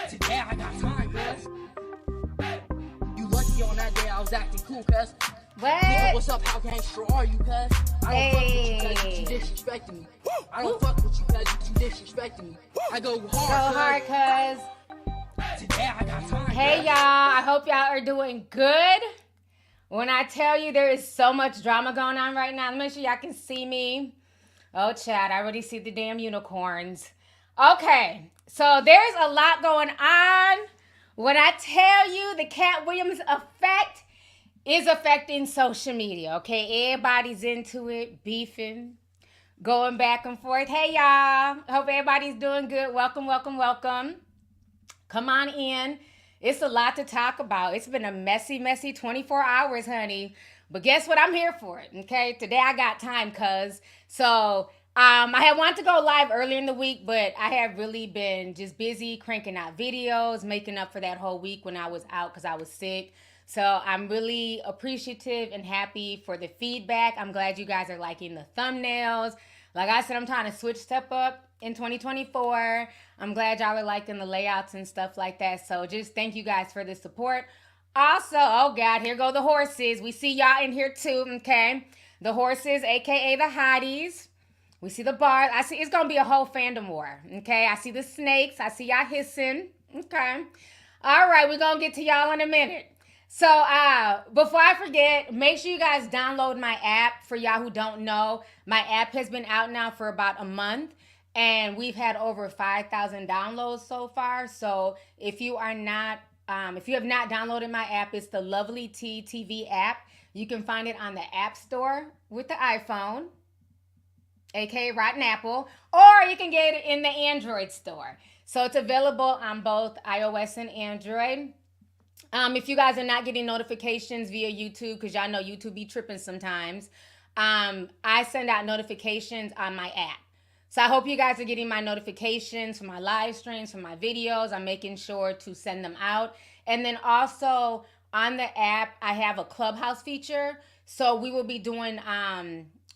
Today I got time, cuz. You lucky on that day I was acting cool, cuz. What? Nigga, what's up? How gangster are you, cuz? I don't fuck with you, cuz you disrespecting me. I don't fuck with you, cuz you disrespecting me. I go hard, cuz. Today I got time. Hey, y'all. I hope y'all are doing good. When I tell you there is so much drama going on right now, let me make sure y'all can see me. Oh, Chad, I already see the damn unicorns. Okay, so there's a lot going on. When I tell you the Cat Williams effect is affecting social media, okay? Everybody's into it, beefing, going back and forth. Hey, y'all. Hope everybody's doing good. Welcome, welcome, welcome. Come on in. It's a lot to talk about. It's been a messy, messy 24 hours, honey. But guess what? I'm here for it, okay? Today I got time, cuz. So, I had wanted to go live earlier in the week, but I have really been just busy cranking out videos, making up for that whole week when I was out because I was sick. So I'm really appreciative and happy for the feedback. I'm glad you guys are liking the thumbnails. Like I said, I'm trying to switch stuff up in 2024. I'm glad y'all are liking the layouts and stuff like that. So just thank you guys for the support. Also, oh God, here go the horses. We see y'all in here too, okay? The horses, aka the hotties. We see the bars. I see it's gonna be a whole fandom war, okay? I see the snakes. I see y'all hissing, okay? All right, we're gonna get to y'all in a minute. So, before I forget, make sure you guys download my app. For y'all who don't know, my app has been out now for about a month, and we've had over 5,000 downloads so far. So, if you are not, if you have not downloaded my app, it's the Lovelyti TV app. You can find it on the App Store with the iPhone, aka Rotten Apple, or you can get it in the Android store. So it's available on both iOS and Android. If you guys are not getting notifications via YouTube, because y'all know YouTube be tripping sometimes, I send out notifications on my app. So I hope you guys are getting my notifications for my live streams, for my videos. I'm making sure to send them out. And then also on the app, I have a Clubhouse feature. So we will be doing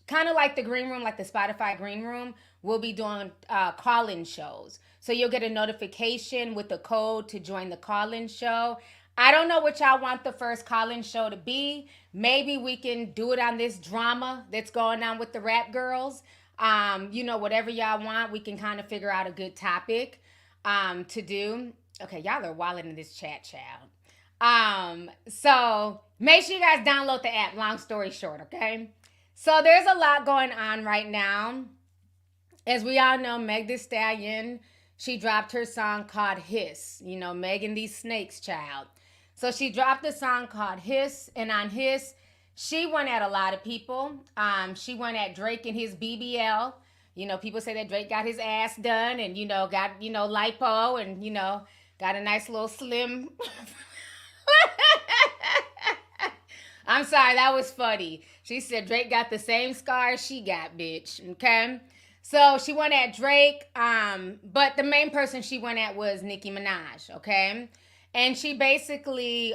kind of like the green room, like the Spotify green room. We'll be doing call-in shows. So you'll get a notification with the code to join the call-in show. I don't know what y'all want the first call-in show to be. Maybe we can do it on this drama that's going on with the rap girls. You know, whatever y'all want, we can kind of figure out a good topic to do. Okay, y'all are wilding in this chat, child. So make sure you guys download the app, long story short, okay? So there's a lot going on right now. As we all know, Meg Thee Stallion, she dropped her song called Hiss. You know, Megan These Snakes, child. So she dropped a song called Hiss, and on Hiss, she went at a lot of people. She went at Drake and his BBL. You know, people say that Drake got his ass done and, you know, got, you know, lipo and, you know, got a nice little slim. I'm sorry, that was funny. She said Drake got the same scars she got, bitch, okay? So she went at Drake, but the main person she went at was Nicki Minaj, okay? And she basically,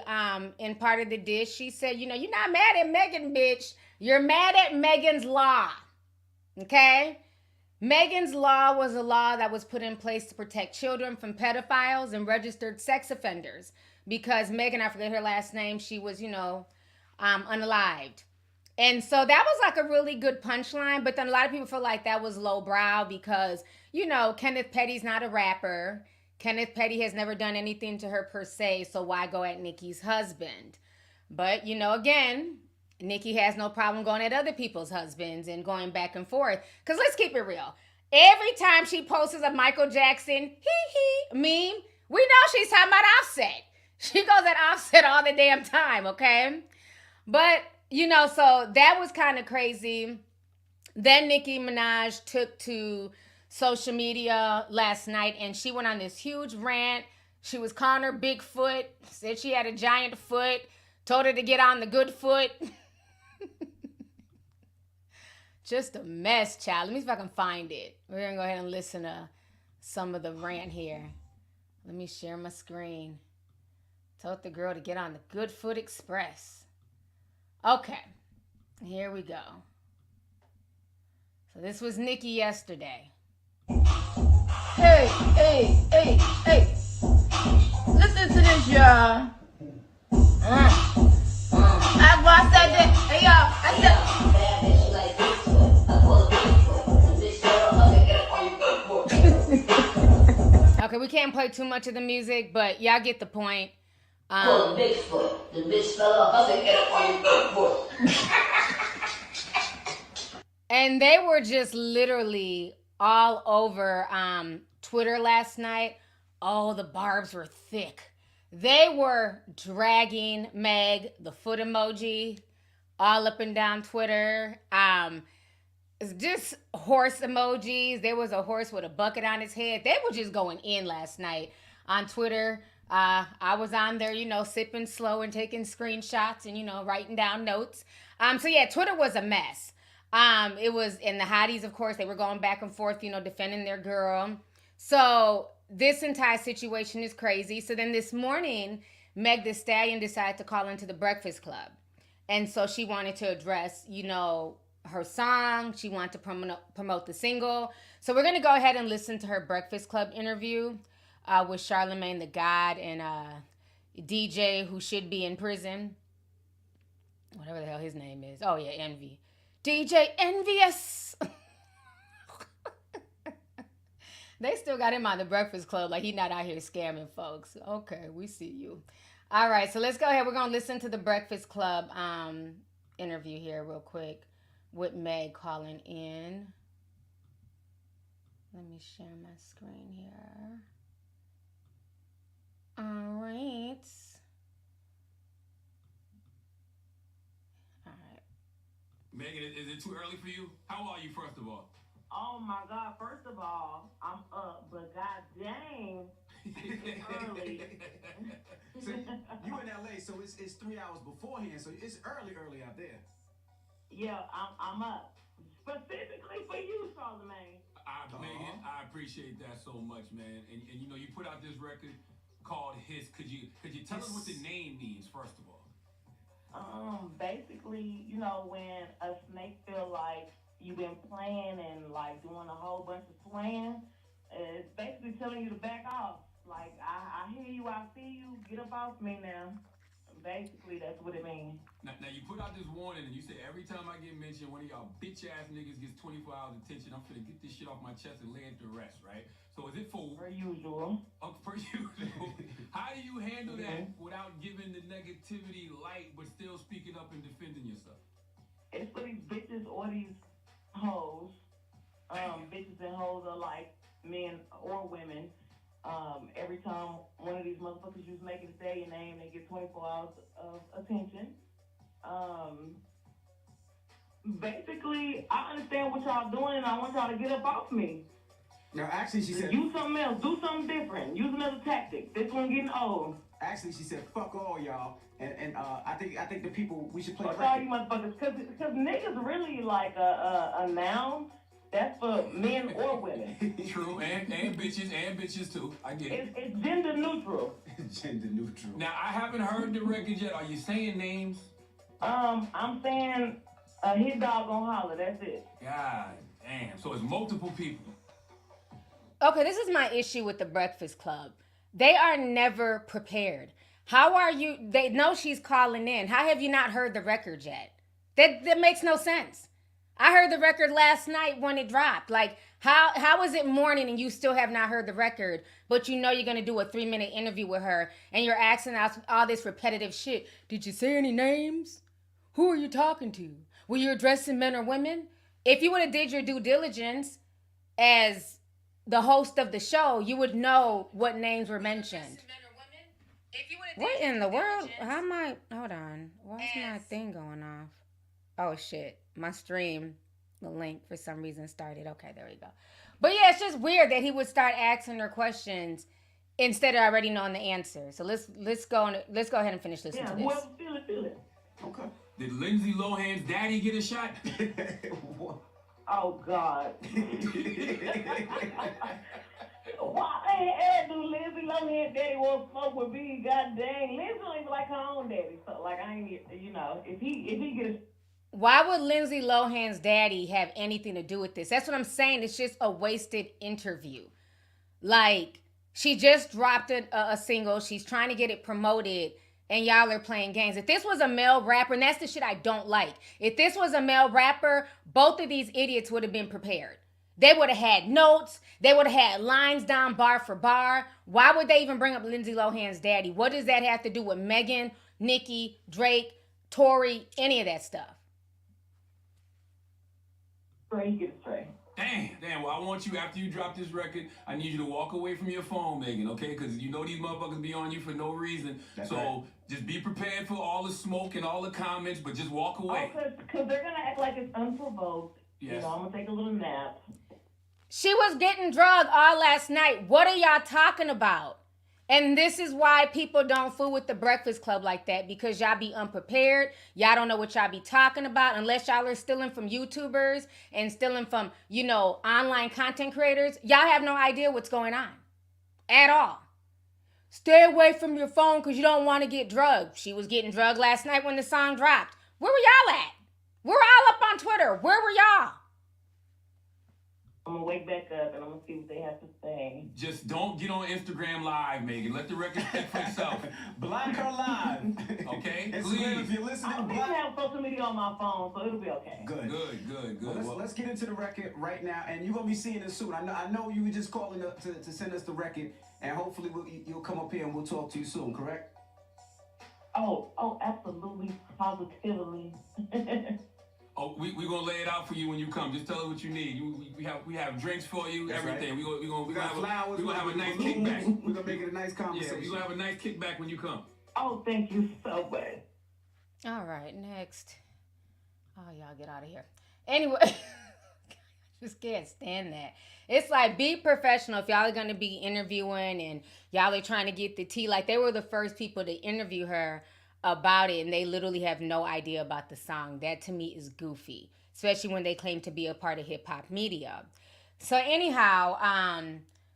in part of the dish, she said, you know, you're not mad at Megan, bitch. You're mad at Megan's Law, okay? Megan's Law was a law that was put in place to protect children from pedophiles and registered sex offenders because Megan, I forget her last name, she was, you know, unalived. And so that was like a really good punchline, but then a lot of people feel like that was lowbrow because, you know, Kenneth Petty's not a rapper. Kenneth Petty has never done anything to her per se, so why go at Nicki's husband? But, you know, again, Nicki has no problem going at other people's husbands and going back and forth. Because let's keep it real. Every time she posts a Michael Jackson meme, we know she's talking about Offset. She goes at Offset all the damn time, okay? But, you know, so that was kind of crazy. Then Nicki Minaj took to social media last night and she went on this huge rant. She was calling her Bigfoot, said she had a giant foot, told her to get on the good foot. Just a mess, child. Let me see if I can find it. We're going to go ahead and listen to some of the rant here. Let me share my screen. Told the girl to get on the Good Foot Express. Okay, here we go. So this was Nicki yesterday. Hey, hey, hey, hey. Yeah. That's why I said that. Hey, y'all. I said. Okay, we can't play too much of the music, but y'all get the point. Bigfoot. The bitch fell off. I said, get up on your foot. And they were just literally all over Twitter last night. Oh, the barbs were thick. They were dragging Meg, the foot emoji, all up and down Twitter. Just horse emojis. There was a horse with a bucket on his head. They were just going in last night on Twitter. I was on there, sipping slow and taking screenshots and, writing down notes. So yeah, Twitter was a mess. It was in the hotties, of course, they were going back and forth, defending their girl. So this entire situation is crazy. So then this morning, Meg Thee Stallion decided to call into the Breakfast Club. And so she wanted to address, her song. She wanted to promote the single. So we're going to go ahead and listen to her Breakfast Club interview with Charlamagne the God and DJ who should be in prison. Whatever the hell his name is. Oh, yeah, Envy. DJ Envious. They still got him on the Breakfast Club like he not out here scamming folks. Okay, we see you. All right, so let's go ahead. We're going to listen to the Breakfast Club interview here real quick with Meg calling in. Let me share my screen here. All right. Megan, is it too early for you? How are you, first of all? Oh my God! First of all, I'm up, but God dang, it's early. So you in LA, so it's 3 hours beforehand, so it's early out there. Yeah, I'm up specifically for you, Charlamagne. Megan, I appreciate that so much, man. And you put out this record called Hiss. Could you tell us what the name means, first of all? Basically, when a snake feel like you've been playing and like doing a whole bunch of swaying, it's basically telling you to back off. Like, I hear you, I see you, get up off me now. Basically, that's what it means. Now you put out this warning and you say every time I get mentioned, one of y'all bitch ass niggas gets 24 hours attention, I'm finna get this shit off my chest and lay it to rest, right? So is it for usual? Per usual. How do you handle that without giving the negativity light but still speaking up and defending yourself? It's for these bitches or these hoes. Bitches and hoes are like men or women. Every time one of these motherfuckers use Megan Thee Stallion name, they get 24 hours of attention. Basically, I understand what y'all doing, and I want y'all to get up off me. No, actually, she said... Use something else. Do something different. Use another tactic. This one getting old. Actually, she said, fuck all y'all. And I think the people, we should play... Fuck all you motherfuckers. Because niggas really like a noun. That's for men or women. True, and bitches too. I get it. It's gender neutral. Gender neutral. Now, I haven't heard the record yet. Are you saying names? I'm saying hit dog gon' holler. That's it. God damn. So it's multiple people. Okay, this is my issue with the Breakfast Club. They are never prepared. How are you? They know she's calling in. How have you not heard the record yet? That makes no sense. I heard the record last night when it dropped. Like, how is it morning and you still have not heard the record, but you know you're going to do a 3-minute interview with her and you're asking us all this repetitive shit? Did you say any names? Who are you talking to? Were you addressing men or women? If you would have did your due diligence as the host of the show, you would know what names were mentioned. What in the world? How am I? Hold on. Why is my thing going off? Oh, shit. My stream, the link for some reason started. Okay, there we go. But yeah, it's just weird that he would start asking her questions instead of already knowing the answer. So let's go ahead and finish listening to this. Whoever feel it. Okay. Did Lindsay Lohan's daddy get a shot? Oh, God. Why do Lindsay Lohan's daddy want to smoke with me? God dang. Lindsay don't even like her own daddy. So, like, I ain't, if he get a... Why would Lindsay Lohan's daddy have anything to do with this? That's what I'm saying. It's just a wasted interview. Like, She just dropped a single. She's trying to get it promoted, and y'all are playing games. If this was a male rapper, and that's the shit I don't like. If this was a male rapper, both of these idiots would have been prepared. They would have had notes. They would have had lines down bar for bar. Why would they even bring up Lindsay Lohan's daddy? What does that have to do with Megan, Nicki, Drake, Tory, any of that stuff? Straight, get it straight. Damn. Well, I want you, after you drop this record, I need you to walk away from your phone, Megan, okay? Because you know these motherfuckers be on you for no reason. That's so right. Just be prepared for all the smoke and all the comments, but just walk away. Because they're going to act like it's unprovoked. Yes. You know, I'm going to take a little nap. She was getting drugged all last night. What are y'all talking about? And this is why people don't fool with the Breakfast Club like that, because y'all be unprepared. Y'all don't know what y'all be talking about unless y'all are stealing from YouTubers and stealing from, online content creators. Y'all have no idea what's going on at all. Stay away from your phone because you don't want to get drugged. She was getting drugged last night when the song dropped. Where were y'all at? We're all up on Twitter. Where were y'all? I'm going to wake back up and I'm going to see what they have to say. Just don't get on Instagram Live, Megan. Let the record speak for itself. Block her live. Okay? It's Please. good if you're listening. I don't even have social media on my phone, so it'll be okay. Good. Well, Let's get into the record right now, and you're gonna be seeing it soon. I know you were just calling to send us the record, and hopefully you'll come up here and we'll talk to you soon. Correct? Oh, absolutely, positively. Oh, we gonna lay it out for you when you come. Just tell us what you need. We have drinks for you, That's everything. Right. We gonna got flowers. we gonna have a nice balloons. kickback. We're gonna make it a nice conversation. Yeah, we gonna have a nice kickback when you come. Oh, thank you so much. All right, next. Oh, y'all get out of here. Anyway, just can't stand that. It's like, be professional. If y'all are going to be interviewing and y'all are trying to get the tea, like they were the first people to interview her about it, and they literally have no idea about the song. That to me is goofy, especially when they claim to be a part of hip-hop media. So anyhow,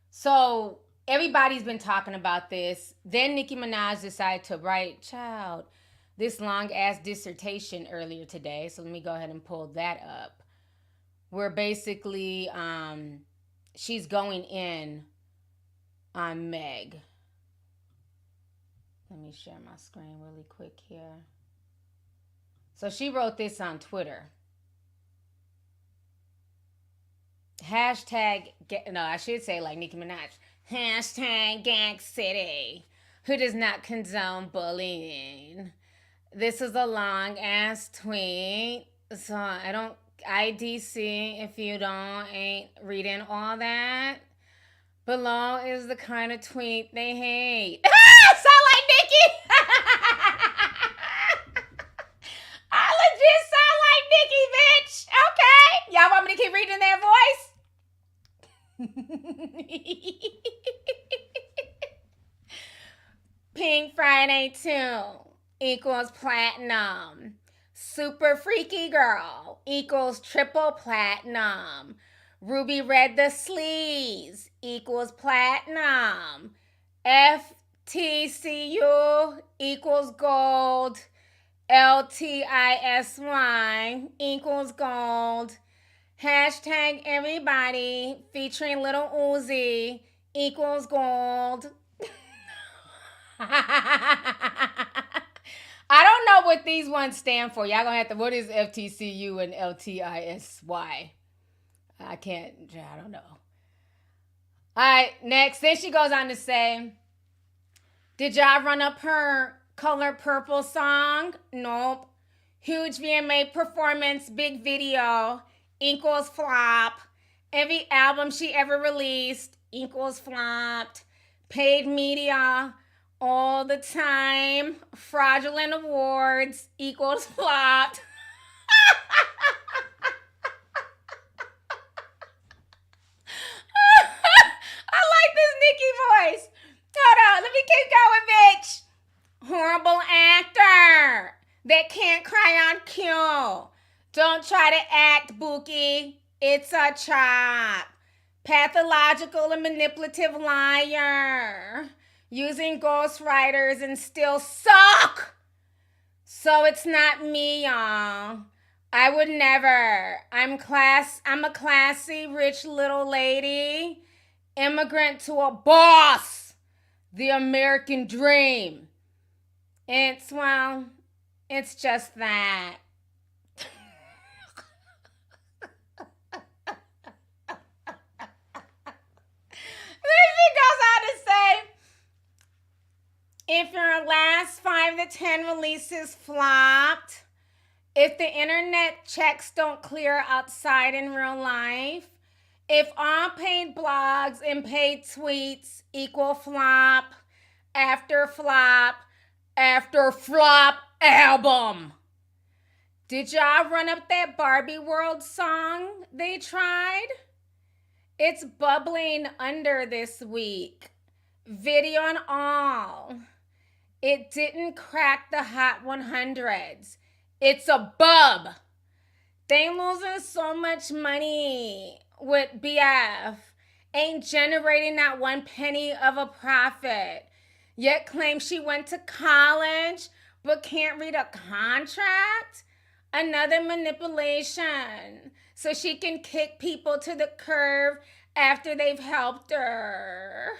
so everybody's been talking about this. Then Nicki Minaj decided to write, this long-ass dissertation earlier today. So let me go ahead and pull that up. Where basically she's going in on Meg. Let me share my screen really quick here. So she wrote this on Twitter. I should say like Nicki Minaj. Hashtag Gang City. Who does not condone bullying? This is a long ass tweet. So IDC if you ain't reading all that. Below is the kind of tweet they hate. Sound like Nicki! I legit sound like Nicki, bitch! Okay? Y'all want me to keep reading their voice? Pink Friday 2 equals platinum. Super Freaky Girl equals triple platinum. Ruby Red the Sleaze equals platinum. FTCU equals gold. LTISY equals gold. Hashtag everybody featuring Little Uzi equals gold. I don't know what these ones stand for. Y'all gonna have to, what is FTCU and LTISY? I don't know. All right, next. Then she goes on to say, did y'all run up her Color Purple song? Nope. Huge VMA performance, big video, equals flop. Every album she ever released equals flopped. Paid media all the time. Fraudulent awards equals flopped. I like this Nicki voice. Hold on, let me keep going, bitch. Horrible actor that can't cry on cue. Don't try to act, Bookie. It's a chop. Pathological and manipulative liar. Using ghostwriters and still suck. So it's not me, y'all. I would never. I'm a classy, rich little lady. immigrant to a boss, the American dream. Well, it's just that. She goes on to say, if your last 5 to 10 releases flopped, if the internet checks don't clear outside in real life, if all paid blogs and paid tweets equal flop after flop after flop album. Did y'all run up that Barbie World song they tried? It's bubbling under this week. Video and all. It didn't crack the Hot 100s. It's a bub. They losing so much money with BF. Ain't generating not 1 penny of a profit. Yet claims she went to college but can't read a contract. Another manipulation. So she can kick people to the curb after they've helped her.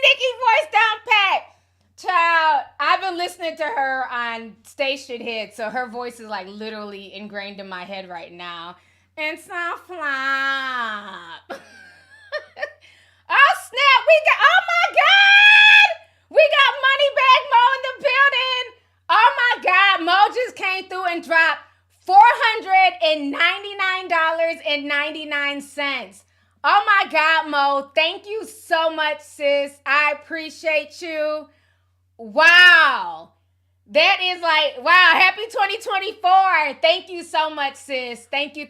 Nicki voice down pat. Child, I've been listening to her on Stationhead, so her voice is like literally ingrained in my head right now. It's a flop. Oh snap, oh my God! We got Moneybag Mo in the building. Oh my God, Mo just came through and dropped $499.99. Oh my God, Mo, thank you so much, sis. I appreciate you. Wow. That is like, wow, happy 2024. Thank you so much, sis. Thank you.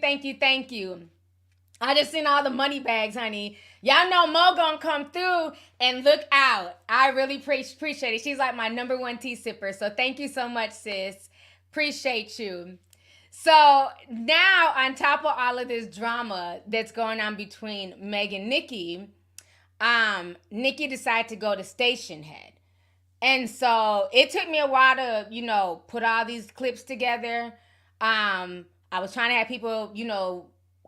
I just seen all the money bags, honey. Y'all know Mo gonna come through and look out. I really appreciate it. She's like my #1 tea sipper. So thank you so much, sis. Appreciate you. So now, on top of all of this drama that's going on between Megan and Nicki, Nicki decided to go to Stationhead. And so it took me a while to, put all these clips together. I was trying to have people,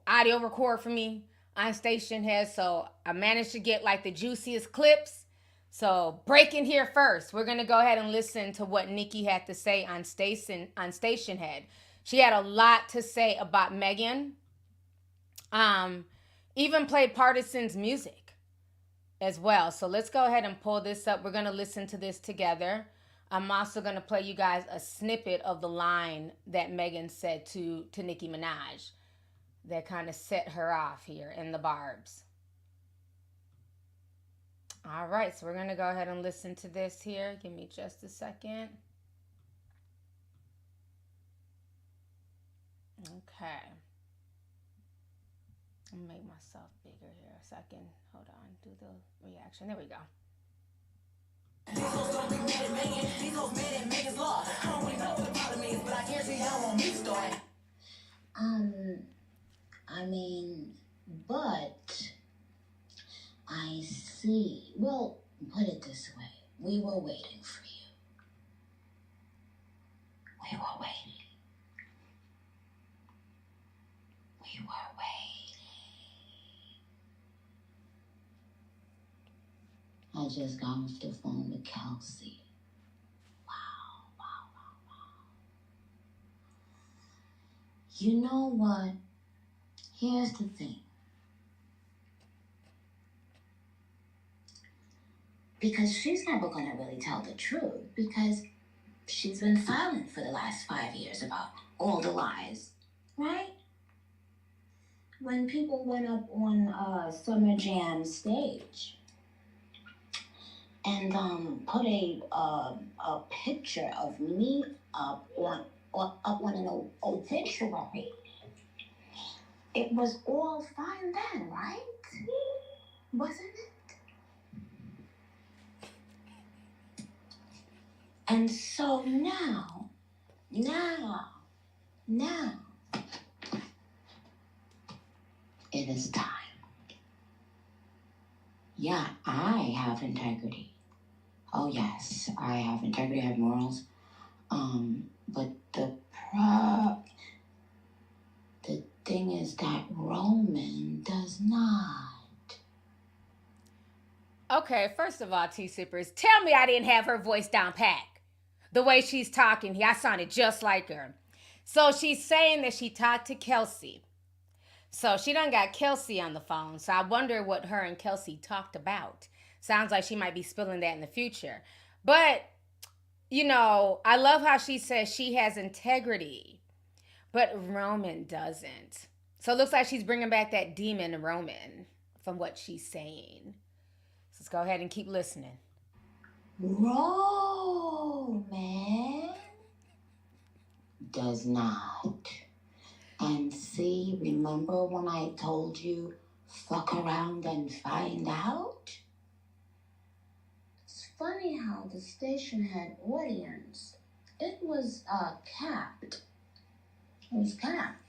audio record for me on Stationhead. So I managed to get like the juiciest clips. So breaking here first, we're going to go ahead and listen to what Nicki had to say on Stationhead. She had a lot to say about Megan. Even played Partisan's music as well. So let's go ahead and pull this up. We're going to listen to this together. I'm also going to play you guys a snippet of the line that Megan said to Nicki Minaj that kind of set her off here in the barbs. All right, so we're going to go ahead and listen to this here. Give me just a second. Okay. I'll make myself bigger here a second. Hold on. Do the reaction. There we go. But I see. Well, put it this way. We were waiting for you. We were waiting. I just got off the phone with Kelsey. Wow. You know what? Here's the thing. Because she's never gonna really tell the truth, because she's been silent for the last 5 years about all the lies, right? When people went up on Summer Jam stage and put a picture of me up on an obituary, it was all fine then, right? Wasn't it? And so now, it is time. Yeah, I have integrity. Oh yes, I have integrity, I have morals. But the thing is that Roman does not. Okay, first of all, T-Sippers, tell me I didn't have her voice down pat. The way she's talking here, I sounded just like her. So she's saying that she talked to Kelsey. So she done got Kelsey on the phone. So I wonder what her and Kelsey talked about. Sounds like she might be spilling that in the future. But, you know, I love how she says she has integrity, but Roman doesn't. So it looks like she's bringing back that demon Roman from what she's saying. So let's go ahead and keep listening. Roman does not. And see, remember when I told you, fuck around and find out? It's funny how the Stationhead audience, it was capped. It was capped.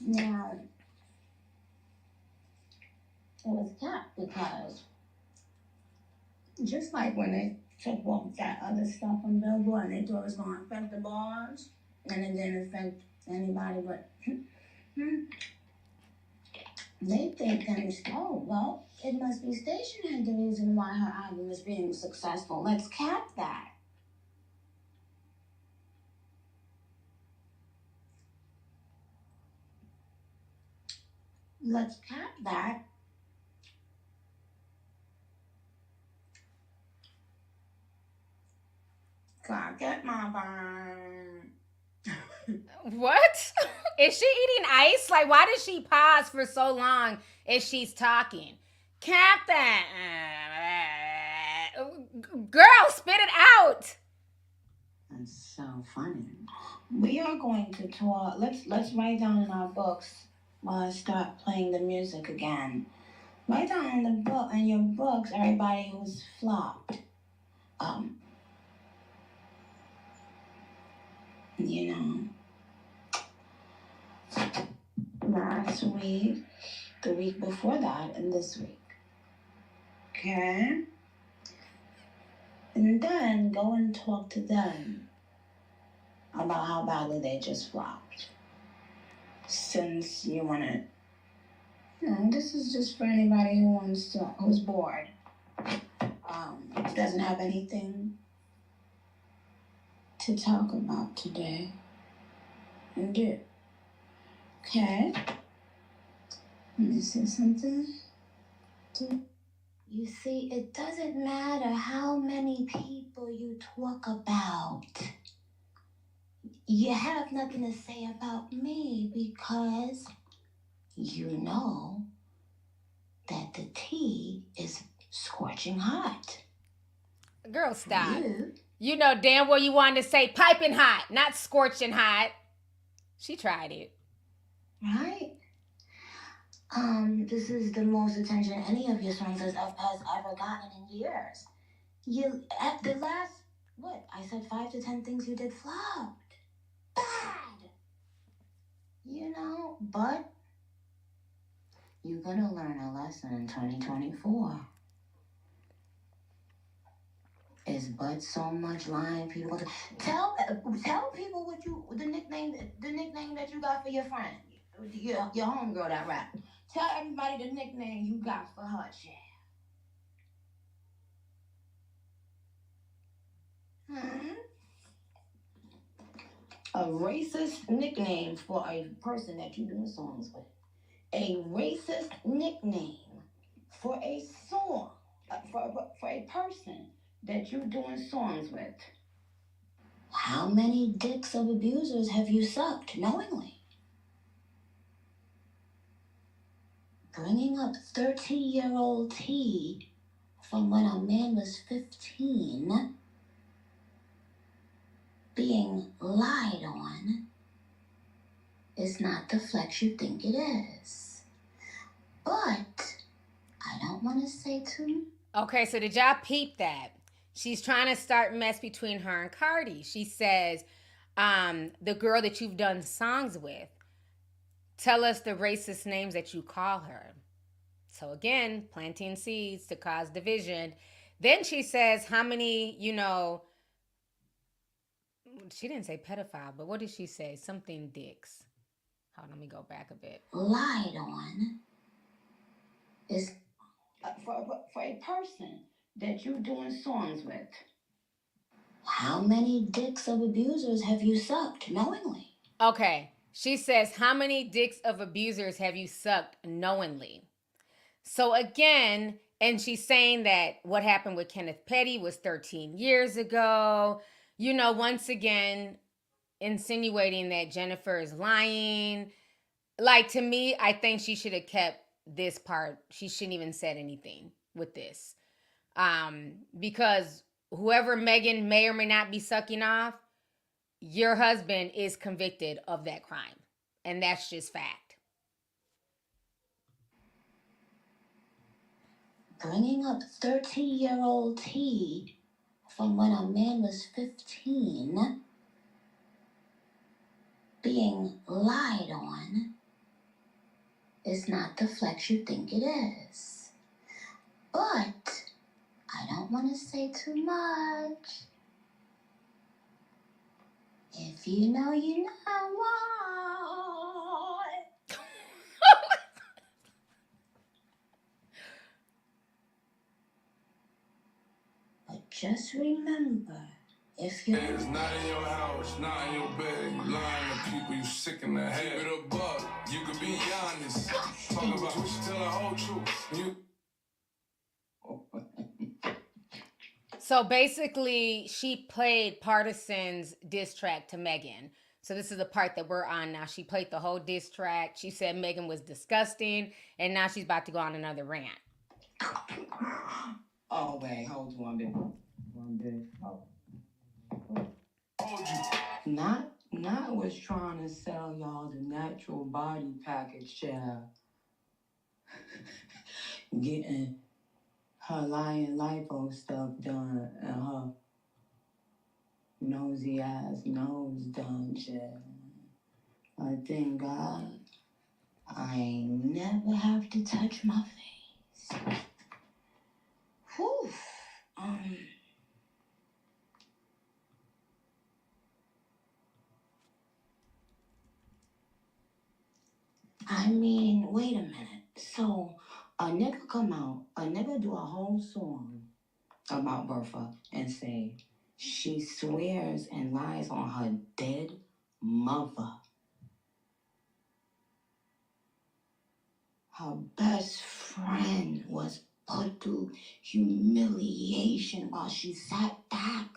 Now, it was capped because just like when they took off that other stuff on Billboard and they thought it was going to affect the bars, and it didn't affect anybody but they think things, oh, well, it must be Stationhead the reason why her album is being successful. Let's cap that. Let's cap that. God, get my burn. What? Is she eating ice? Like, why does she pause for so long as she's talking? Cap that. Girl, spit it out. That's so funny. We are going to talk. Let's write down in our books while I start playing the music again. Write down in the book in your books everybody who's flopped. You know, last week, the week before that, and this week. Okay? And then go and talk to them about how badly they just flopped. Since you want to, you know, this is just for anybody who wants to, who's bored, doesn't have anything to talk about today, and do. Okay? Let me say something. You see, it doesn't matter how many people you talk about. You have nothing to say about me because you know that the tea is scorching hot. Girl, stop. You know damn well you wanted to say piping hot, not scorching hot. She tried it. Right? This is the most attention any of your songs has ever gotten in years. You, at the last, what? I said 5 to 10 things you did flopped. Bad! You know, but you're gonna learn a lesson in 2024. Is but so much lying people. Tell people what you, the nickname that you got for your friend. Your homegirl that rap. Tell everybody the nickname you got for her, child. A racist nickname for a person that you're doing songs with. A racist nickname for a song, for a person that you're doing songs with. How many dicks of abusers have you sucked knowingly? Bringing up 30-year-old tea from when a man was 15, being lied on, is not the flex you think it is. But I don't want to say too much. Okay, so did y'all peep that? She's trying to start mess between her and Cardi. She says, the girl that you've done songs with, tell us the racist names that you call her. So again, planting seeds to cause division. Then she says how many, She didn't say pedophile, but what did she say? Something dicks. Hold on, let me go back a bit. Lied on is for a person that you're doing songs with. How many dicks of abusers have you sucked knowingly? Okay. She says, how many dicks of abusers have you sucked knowingly? So again, and she's saying that what happened with Kenneth Petty was 13 years ago. You know, once again, insinuating that Jennifer is lying. Like, to me, I think she should have kept this part. She shouldn't even said anything with this. Because whoever Megan may or may not be sucking off, your husband is convicted of that crime. And that's just fact. Bringing up 13-year-old T from when a man was 15, being lied on, is not the flex you think it is. But I don't want to say too much. If you know, you know what. But just remember, if you're... It's not in your house, not in your bed. You lying to people, you sick in the head. Keep it a buck, you can be honest. Talk about what you tell the whole truth. So basically, she played Partisan's diss track to Megan. So this is the part that we're on now. She played the whole diss track. She said Megan was disgusting, and now she's about to go on another rant. Oh, wait, hold on, baby. One bit. Not was trying to sell y'all the natural body package, child. Getting her lying lipo stuff done and her nosy ass nose done, child. I thank God I never have to touch my face. Whew. I mean, wait a minute. So, a nigga come out, a nigga do a whole song about Bertha and say she swears and lies on her dead mother. Her best friend was put through humiliation while she sat back,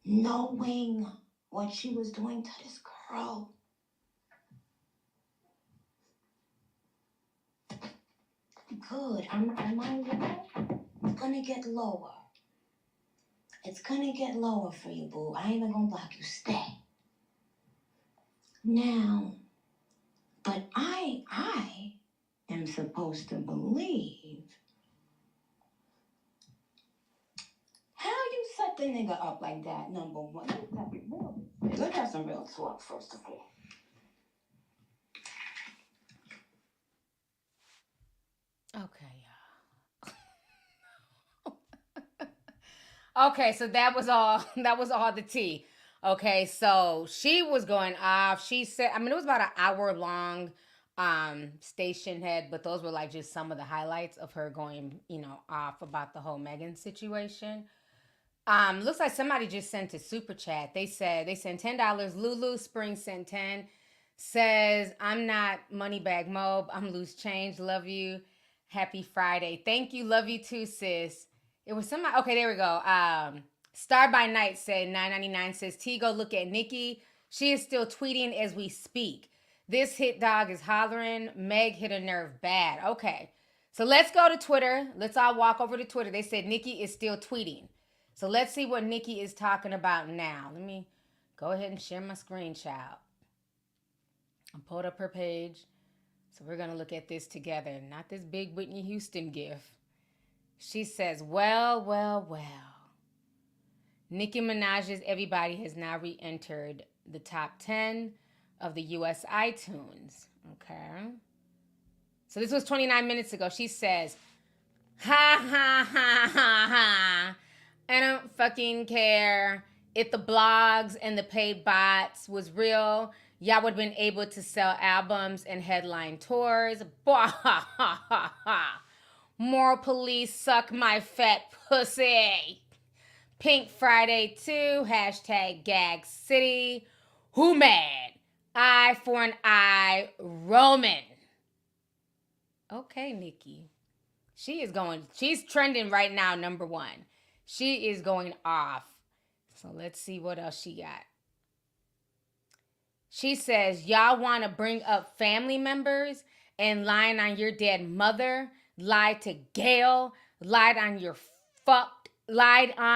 knowing what she was doing to this girl. Good. Am I low? It's gonna get lower. It's gonna get lower for you, boo. I ain't even gonna block you. Stay. Now, but I am supposed to believe. How you set the nigga up like that, number one? Let's have some real talk, first of all. Okay, y'all. Okay, so that was all the tea. Okay, so she was going off. She said, I mean, it was about an hour long Stationhead, but those were like just some of the highlights of her going, off about the whole Megan situation. Looks like somebody just sent a super chat. They sent $10. Lulu Spring sent 10. Says, I'm not Moneybag Mob. I'm loose change. Love you. Happy Friday. Thank you. Love you too, sis. It was somebody. Okay, there we go. Star by Night said $9.99. Says, T, go look at Nicki. She is still tweeting as we speak. This hit dog is hollering. Meg hit a nerve bad. Okay. So let's go to Twitter. Let's all walk over to Twitter. They said Nicki is still tweeting. So let's see what Nicki is talking about now. Let me go ahead and share my screen, child. I pulled up her page. So we're going to look at this together. Not this big Whitney Houston gif. She says, well. Nicki Minaj's Everybody has now re-entered the top 10 of the U.S. iTunes. Okay. So this was 29 minutes ago. She says, ha, ha, ha, ha, ha. I don't fucking care if the blogs and the paid bots was real, y'all would have been able to sell albums and headline tours. More police suck my fat pussy. Pink Friday 2, hashtag Gag City. Who mad? Eye for an eye, Roman. Okay, Nicki. She's trending right now, number 1. She is going off. So let's see what else she got. She says, y'all want to bring up family members and lying on your dead mother, lied to Gail, lied on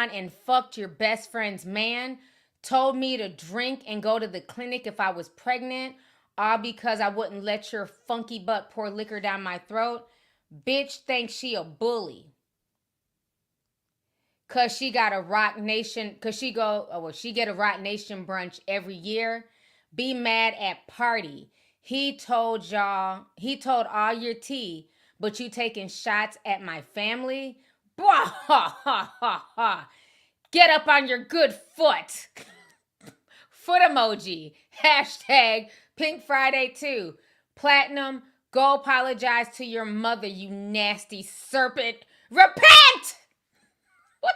and fucked your best friend's man, told me to drink and go to the clinic if I was pregnant, all because I wouldn't let your funky butt pour liquor down my throat. Bitch thinks she a bully. Cause she got a Rock Nation, she get a Rock Nation brunch every year. Be mad at party. He told all your tea, but you taking shots at my family? Blah, ha, ha, ha, ha. Get up on your good foot. Foot emoji. Hashtag Pink Friday 2. Platinum, go apologize to your mother, you nasty serpent. Repent! What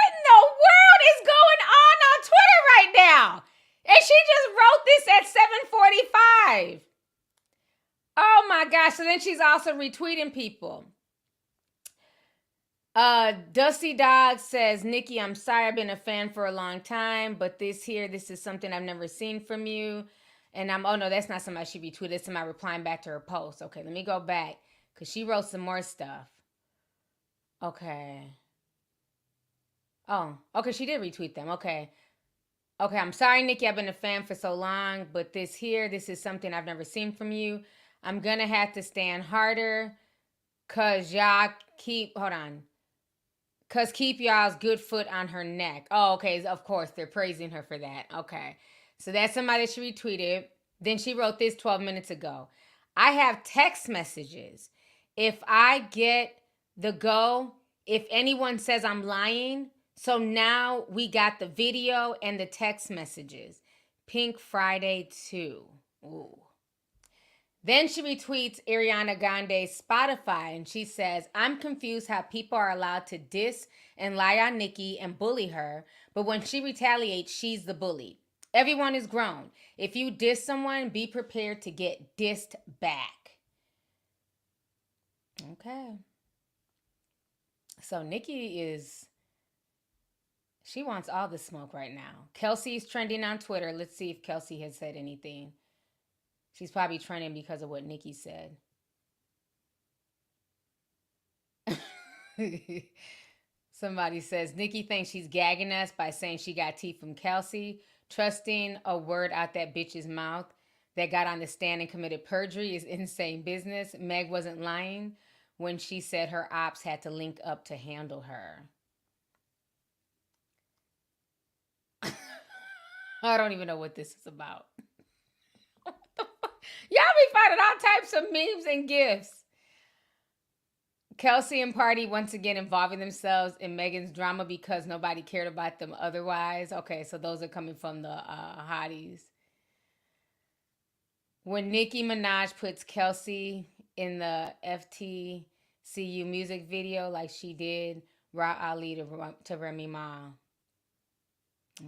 in the world is going on Twitter right now? And she just wrote this at 7:45. Oh my gosh. So then she's also retweeting people. Dusty Dog says, Nicki, I'm sorry, I've been a fan for a long time, but this is something I've never seen from you. And oh no, that's not somebody she retweeted. It's somebody replying back to her post. Okay, let me go back. Because she wrote some more stuff. Okay. Oh, okay, she did retweet them. Okay, I'm sorry, Nicki, I've been a fan for so long, but this is something I've never seen from you. I'm going to have to stand harder because y'all keep y'all's good foot on her neck. Oh, okay, of course, they're praising her for that. Okay, so that's somebody that she retweeted. Then she wrote this 12 minutes ago. I have text messages. If I get the go, if anyone says I'm lying, so now we got the video and the text messages. Pink Friday 2. Ooh. Then she retweets Ariana Grande's Spotify and she says, I'm confused how people are allowed to diss and lie on Nicki and bully her, but when she retaliates, she's the bully. Everyone is grown. If you diss someone, be prepared to get dissed back. Okay. So Nicki she wants all the smoke right now. Kelsey's trending on Twitter. Let's see if Kelsey has said anything. She's probably trending because of what Nicki said. Somebody says, Nicki thinks she's gagging us by saying she got tea from Kelsey. Trusting a word out that bitch's mouth that got on the stand and committed perjury is insane business. Meg wasn't lying when she said her ops had to link up to handle her. I don't even know what this is about. Y'all be finding all types of memes and gifs. Kelsey and Party once again involving themselves in Megan's drama because nobody cared about them otherwise. Okay, so those are coming from the hotties. When Nicki Minaj puts Kelsey in the FTCU music video like she did Ra Ali to Remy Ma.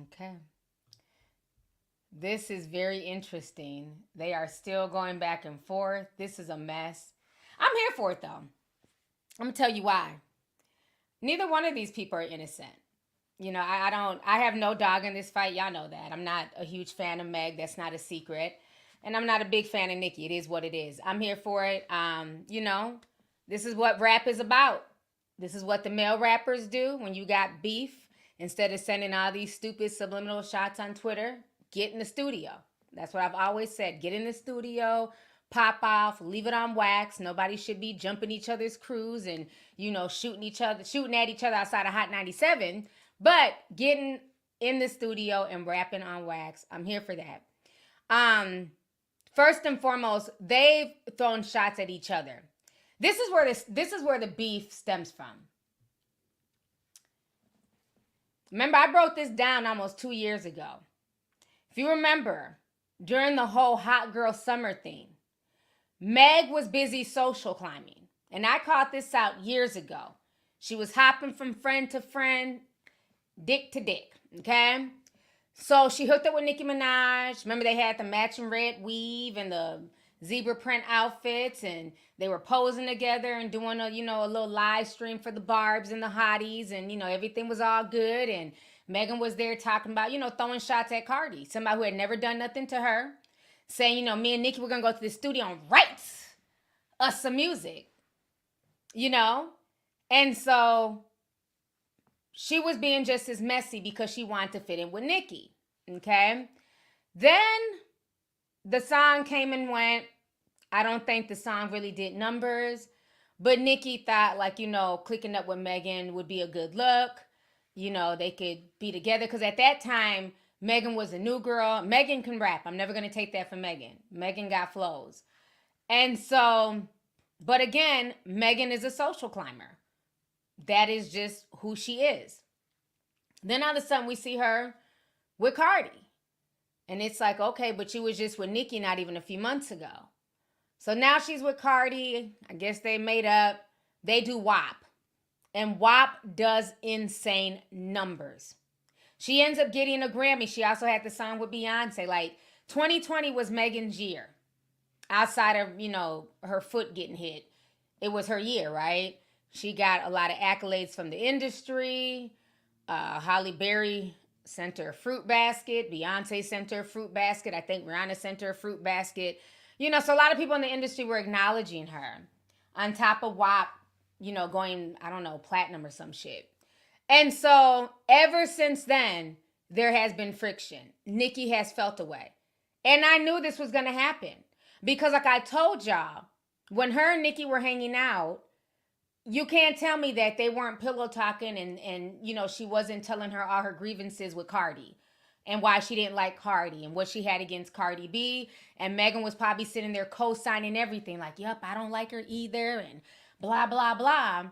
Okay. This is very interesting. They are still going back and forth. This is a mess. I'm here for it, though. I'm going to tell you why. Neither one of these people are innocent. You know, I have no dog in this fight. Y'all know that. I'm not a huge fan of Meg. That's not a secret. And I'm not a big fan of Nicki. It is what it is. I'm here for it. You know, this is what rap is about. This is what the male rappers do when you got beef. Instead of sending all these stupid subliminal shots on Twitter, get in the studio. That's what I've always said. Get in the studio, pop off, leave it on wax. Nobody should be jumping each other's crews and, you know, shooting at each other outside of Hot 97. But getting in the studio and rapping on wax, I'm here for that. First and foremost, they've thrown shots at each other. This is where the beef stems from. Remember, I broke this down almost 2 years ago. If you remember, during the whole hot girl summer thing, Meg was busy social climbing. And I caught this out years ago. She was hopping from friend to friend, dick to dick, okay? So she hooked up with Nicki Minaj. Remember, they had the matching red weave and the zebra print outfits, and they were posing together and doing a little live stream for the barbs and the hotties, and everything was all good. And Megan was there talking about throwing shots at Cardi, somebody who had never done nothing to her, saying me and Nicki were gonna go to the studio and write us some music, and so she was being just as messy because she wanted to fit in with Nicki. Okay, then the song came and went. I don't think the song really did numbers, but Nicki thought clicking up with Megan would be a good look. They could be together because at that time, Megan was a new girl. Megan can rap. I'm never going to take that from Megan. Megan got flows. And so, but again, Megan is a social climber. That is just who she is. Then all of a sudden we see her with Cardi. And it's like, okay, but she was just with Nicki not even a few months ago. So now she's with Cardi. I guess they made up. They do WAP. And WAP does insane numbers. She ends up getting a Grammy. She also had the song with Beyonce. 2020 was Megan's year. Outside of, her foot getting hit. It was her year, right? She got a lot of accolades from the industry. Halle Berry sent her a fruit basket. Beyonce sent her a fruit basket. I think Rihanna sent her a fruit basket. So a lot of people in the industry were acknowledging her. On top of WAP, going, I don't know, platinum or some shit. And so ever since then, there has been friction. Nicki has felt away. And I knew this was going to happen. Because like I told y'all, when her and Nicki were hanging out, you can't tell me that they weren't pillow talking and she wasn't telling her all her grievances with Cardi. And why she didn't like Cardi and what she had against Cardi B. And Megan was probably sitting there co-signing everything. Like, yep, I don't like her either. And blah, blah, blah.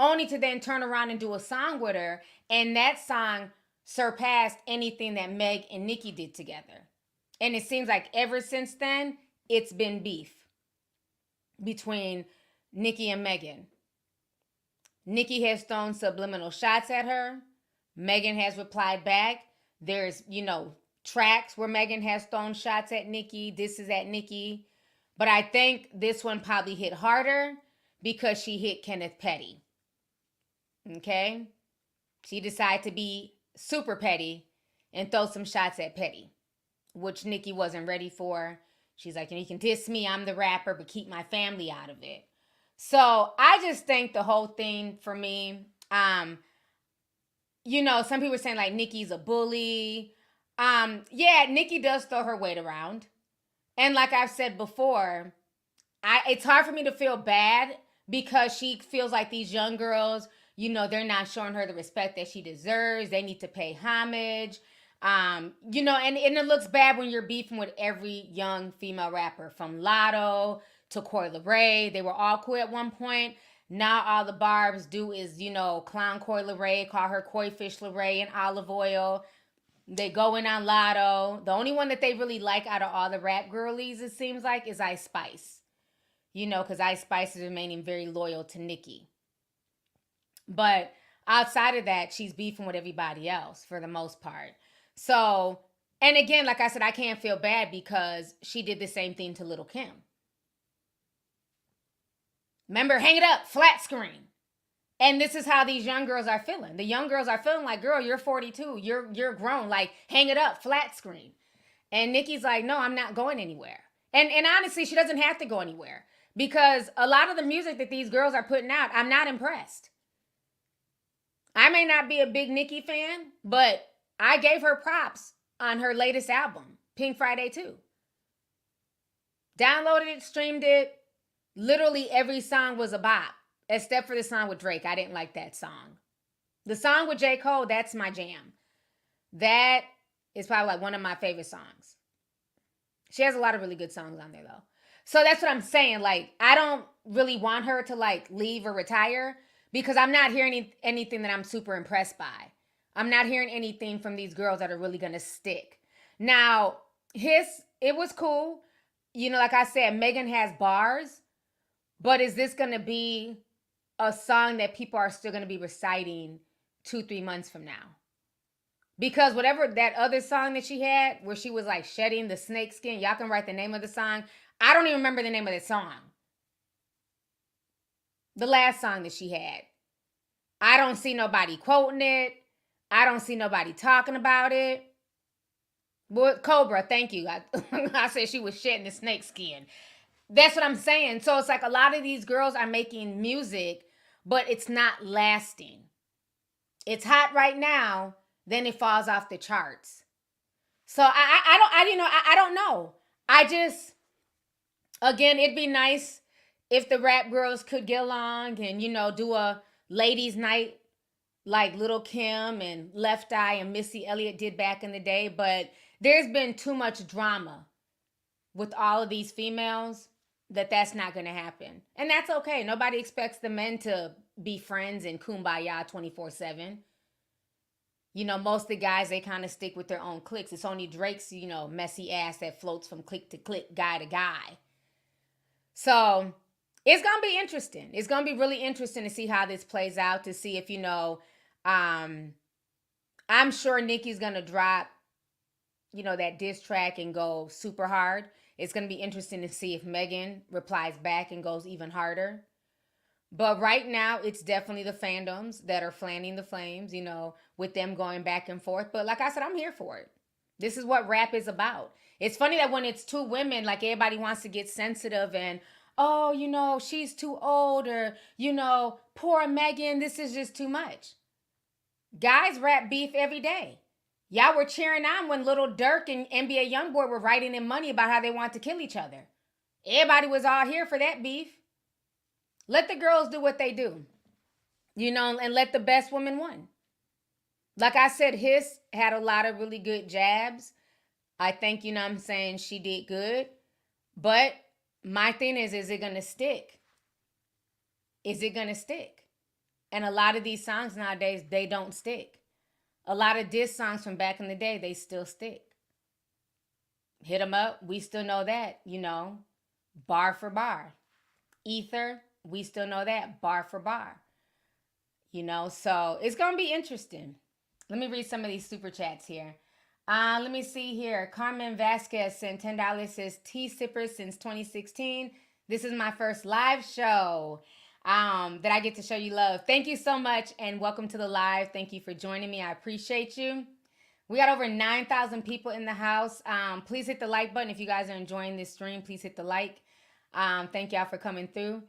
Only to then turn around and do a song with her. And that song surpassed anything that Meg and Nicki did together. And it seems like ever since then, it's been beef between Nicki and Megan. Nicki has thrown subliminal shots at her. Megan has replied back. There's, tracks where Megan has thrown shots at Nicki. This is at Nicki. But I think this one probably hit harder because she hit Kenneth Petty. Okay? She decided to be super petty and throw some shots at Petty, which Nicki wasn't ready for. She's like, you can diss me, I'm the rapper, but keep my family out of it. So I just think the whole thing for me, some people are saying Nicki's a bully. Yeah, Nicki does throw her weight around. And like I've said before, it's hard for me to feel bad because she feels like these young girls, they're not showing her the respect that she deserves. They need to pay homage. And it looks bad when you're beefing with every young female rapper from Lotto to Coi Leray. They were all cool at one point. Now all the barbs do is, clown Coi Leray, call her Koi Fish Leray and olive oil. They go in on Lotto. The only one that they really like out of all the rap girlies, it seems like, is Ice Spice. Because Ice Spice is remaining very loyal to Nicki. But outside of that, she's beefing with everybody else for the most part. So, and again, like I said, I can't feel bad because she did the same thing to Lil' Kim. Remember, hang it up, flat screen. And this is how these young girls are feeling. The young girls are feeling like, girl, you're 42. You're grown. Like, hang it up, flat screen. And Nicki's like, no, I'm not going anywhere. And honestly, she doesn't have to go anywhere. Because a lot of the music that these girls are putting out, I'm not impressed. I may not be a big Nicki fan, but I gave her props on her latest album, Pink Friday 2. Downloaded it, streamed it. Literally every song was a bop, except for the song with Drake. I didn't like that song. The song with J. Cole, that's my jam. That is probably one of my favorite songs. She has a lot of really good songs on there, though. So that's what I'm saying. I don't really want her to, leave or retire because I'm not hearing anything that I'm super impressed by. I'm not hearing anything from these girls that are really going to stick. Now, it was cool. You know, like I said, Megan has bars, but is this going to be a song that people are still going to be reciting 2-3 months from now? Because whatever that other song that she had, where she was like shedding the snake skin, y'all can write the name of the song. I don't even remember the name of the song. The last song that she had. I don't see nobody quoting it. I don't see nobody talking about it. But Cobra, thank you. I said she was shedding the snake skin. That's what I'm saying. So it's like a lot of these girls are making music, but it's not lasting. It's hot right now, then it falls off the charts. So I don't know. I just, again, it'd be nice if the rap girls could get along and, you know, do a ladies' night like Little Kim and Left Eye and Missy Elliott did back in the day. But there's been too much drama with all of these females that's not going to happen. And that's okay. Nobody expects the men to be friends and kumbaya 24/7. You know, most of the guys, they kind of stick with their own cliques. It's only Drake's, you know, messy ass that floats from clique to clique, guy to guy. So it's going to be interesting. It's going to be really interesting to see how this plays out, to see if, you know, I'm sure Nicki's going to drop, you know, that diss track and go super hard. It's going to be interesting to see if Megan replies back and goes even harder. But right now, it's definitely the fandoms that are fanning the flames, you know, with them going back and forth. But like I said, I'm here for it. This is what rap is about. It's funny that when it's two women, like everybody wants to get sensitive and, oh, you know, she's too old, or, you know, poor Megan, this is just too much. Guys rap beef every day. Y'all were cheering on when Little Durk and NBA Youngboy were writing in money about how they want to kill each other. Everybody was all here for that beef. Let the girls do what they do, you know, and let the best woman win. Like I said, Hiss had a lot of really good jabs. I think, you know what I'm saying, she did good. But my thing is it going to stick? Is it going to stick? And a lot of these songs nowadays, they don't stick. A lot of diss songs from back in the day, they still stick. Hit 'em up, we still know that, you know, bar for bar. Ether, we still know that, bar for bar. You know, so it's going to be interesting. Let me read some of these super chats here. Let me see here. Carmen Vasquez sent $10, says, tea sipper since 2016. This is my first live show that I get to show you love. Thank you so much, and welcome to the live. Thank you for joining me. I appreciate you. We got over 9,000 people in the house. Please hit the like button if you guys are enjoying this stream. Please hit the like. Thank y'all for coming through.